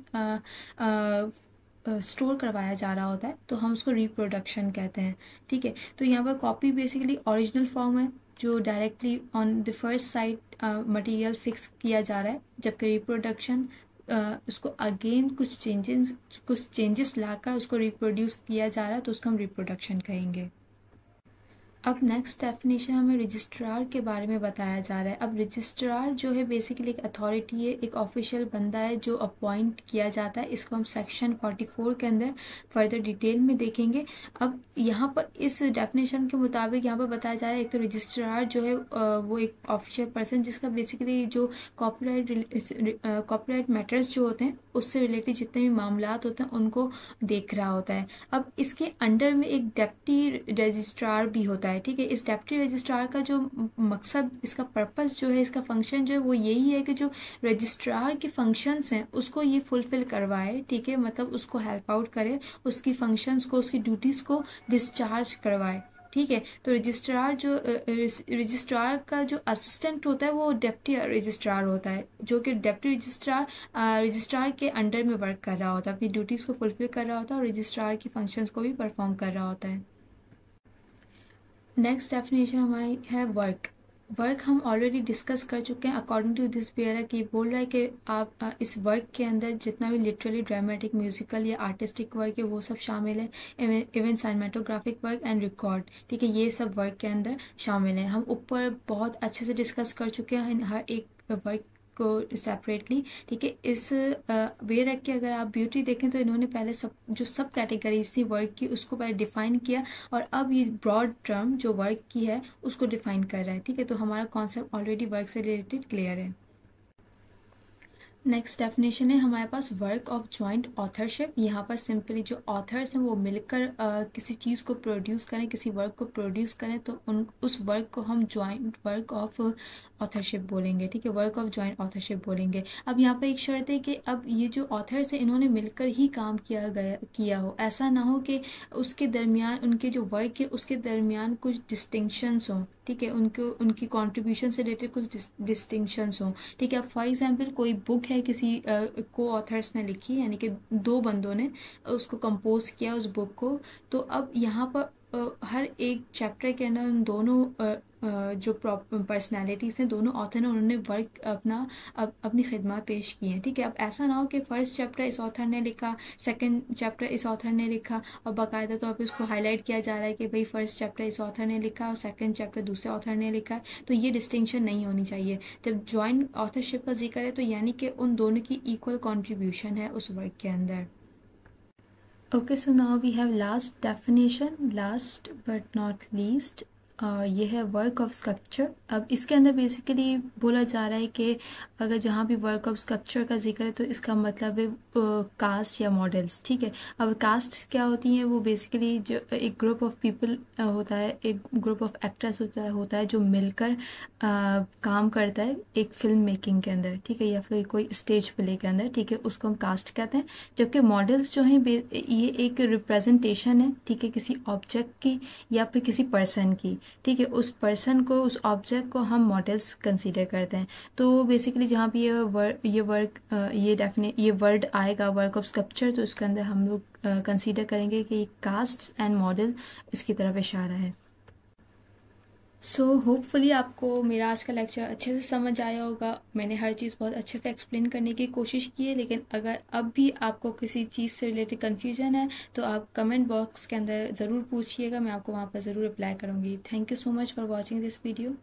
स्टोर करवाया जा रहा होता है तो हम उसको रिप्रोडक्शन कहते हैं। ठीक है, तो यहाँ पर कॉपी बेसिकली ओरिजिनल फॉर्म है जो directly on the first sight material fix किया जा रहा है, जबकि रिप्रोडक्शन उसको अगेन कुछ चेंजेस लाकर उसको रिप्रोड्यूस किया जा रहा है तो उसको हम रिप्रोडक्शन कहेंगे। अब नेक्स्ट डेफिनेशन हमें रजिस्ट्रार के बारे में बताया जा रहा है। अब रजिस्ट्रार जो है बेसिकली एक अथॉरिटी है, एक ऑफिशियल बंदा है जो अपॉइंट किया जाता है। इसको हम सेक्शन 44 के अंदर फर्दर डिटेल में देखेंगे। अब यहाँ पर इस डेफिनेशन के मुताबिक यहाँ पर बताया जा रहा है एक तो रजिस्ट्रार जो है वो एक ऑफिशियल पर्सन जिसका बेसिकली जो कॉपीराइट मैटर्स जो होते हैं उससे रिलेटेड जितने भी मामलात होते हैं उनको देख रहा होता है। अब इसके अंडर में एक डेप्टी रजिस्ट्रार भी होता है। ठीक है, इस डेप्टी रजिस्ट्रार का जो मकसद, इसका पर्पस जो है, इसका फंक्शन जो है वो यही है कि जो रजिस्ट्रार के फंक्शंस हैं उसको ये फुलफिल करवाए। ठीक है, मतलब उसको हेल्प आउट करे, उसकी फंक्शंस को, उसकी ड्यूटीज़ को डिस्चार्ज करवाए। ठीक है, तो रजिस्ट्रार का जो असिस्टेंट होता है वो डेप्टी रजिस्ट्रार होता है, जो कि डेप्टी रजिस्ट्रार के अंडर में वर्क कर रहा होता है, अपनी ड्यूटीज़ को फुलफिल कर रहा होता है और रजिस्ट्रार की फंक्शंस को भी परफॉर्म कर रहा होता है। नेक्स्ट डेफिनेशन हमारी है वर्क। वर्क हम ऑलरेडी डिस्कस कर चुके हैं। अकॉर्डिंग टू दिस पेयर कि बोल रहा है कि आप इस वर्क के अंदर जितना भी लिटरली ड्रामेटिक म्यूजिकल या आर्टिस्टिक वर्क है वो सब शामिल है। इवन साइनेमेटोग्राफिक वर्क एंड रिकॉर्ड, ठीक है, ये सब वर्क के अंदर शामिल है। हम ऊपर बहुत अच्छे से डिस्कस कर चुके हैं हर एक वर्क को सेपरेटली, ठीक है। इस वे रख के अगर आप ब्यूटी देखें तो इन्होंने पहले सब कैटेगरीज थी वर्क की उसको पहले डिफाइन किया, और अब ये ब्रॉड टर्म जो वर्क की है उसको डिफाइन कर रहा है, ठीक है। तो हमारा कॉन्सेप्ट ऑलरेडी वर्क से रिलेटेड क्लियर है। नेक्स्ट डेफिनेशन है हमारे पास वर्क ऑफ जॉइंट ऑथरशिप। यहाँ पर सिंपली जो ऑथर्स हैं वो मिलकर किसी चीज़ को प्रोड्यूस करें, किसी वर्क को प्रोड्यूस करें, तो उस वर्क को हम जॉइंट वर्क ऑफ ऑथरशिप बोलेंगे, ठीक है, वर्क ऑफ जॉइंट ऑथरशिप बोलेंगे। अब यहाँ पर एक शर्त है कि अब ये जो ऑथर्स हैं इन्होंने मिलकर ही काम किया हो, ऐसा ना हो कि उसके दरमियान उनके जो वर्क है उसके दरमियान कुछ डिस्टिंक्शंस हों, ठीक है, उनकी कॉन्ट्रीब्यूशन से रिलेटेड कुछ डिस्टिंक्शंस हों, ठीक है। फॉर एग्जांपल कोई बुक है किसी को ऑथर्स ने लिखी, यानी कि दो बंदों ने उसको कंपोज किया उस बुक को, तो अब यहाँ पर हर एक चैप्टर के अंदर उन दोनों जो पर्सनैलिटीज़ हैं, दोनों ऑथर ने उन्होंने वर्क अपनी खिदमत पेश की हैं, ठीक है। अब ऐसा ना हो कि फ़र्स्ट चैप्टर इस ऑथर ने लिखा, सेकंड चैप्टर इस ऑथर ने लिखा, और बाकायदा तौर पे उसको हाईलाइट किया जा रहा है कि भाई फ़र्स्ट चैप्टर इस ऑथर ने लिखा और सेकंड चैप्टर दूसरे ऑथर ने लिखा है, तो ये डिस्टिंक्शन नहीं होनी चाहिए। जब जॉइंट ऑथरशिप का जिक्र है तो यानी कि उन दोनों की इक्वल कॉन्ट्रीब्यूशन है उस वर्क के अंदर। Okay, so now we have last definition, last but not least, ये है वर्क ऑफ स्कल्पचर। अब इसके अंदर बेसिकली बोला जा रहा है कि अगर जहाँ भी वर्क ऑफ स्कल्पचर का जिक्र है तो इसका मतलब है कास्ट या मॉडल्स, ठीक है। अब कास्ट क्या होती हैं, वो बेसिकली जो एक ग्रुप ऑफ पीपल होता है, एक ग्रुप ऑफ एक्टर्स होता है जो मिलकर काम करता है एक फिल्म मेकिंग के अंदर, ठीक है, या फिर कोई स्टेज प्ले के अंदर, ठीक है, उसको हम कास्ट कहते हैं। जबकि मॉडल्स जो हैं ये एक रिप्रेजेंटेशन है, ठीक है, किसी ऑब्जेक्ट की या फिर किसी पर्सन की, ठीक है, उस पर्सन को उस ऑब्जेक्ट को हम मॉडल्स कंसीडर करते हैं। तो बेसिकली जहाँ भी ये वर्ड आएगा वर्क ऑफ स्कल्पचर, तो उसके अंदर हम लोग कंसीडर करेंगे कि कास्ट एंड मॉडल इसकी तरफ इशारा है। सो होपफुली आपको मेरा आज का लेक्चर अच्छे से समझ आया होगा। मैंने हर चीज़ बहुत अच्छे से एक्सप्लेन करने की कोशिश की है, लेकिन अगर अब भी आपको किसी चीज़ से रिलेटेड कन्फ्यूजन है तो आप कमेंट बॉक्स के अंदर ज़रूर पूछिएगा, मैं आपको वहाँ पर ज़रूर रिप्लाई करूँगी। Thank you so much for watching this video.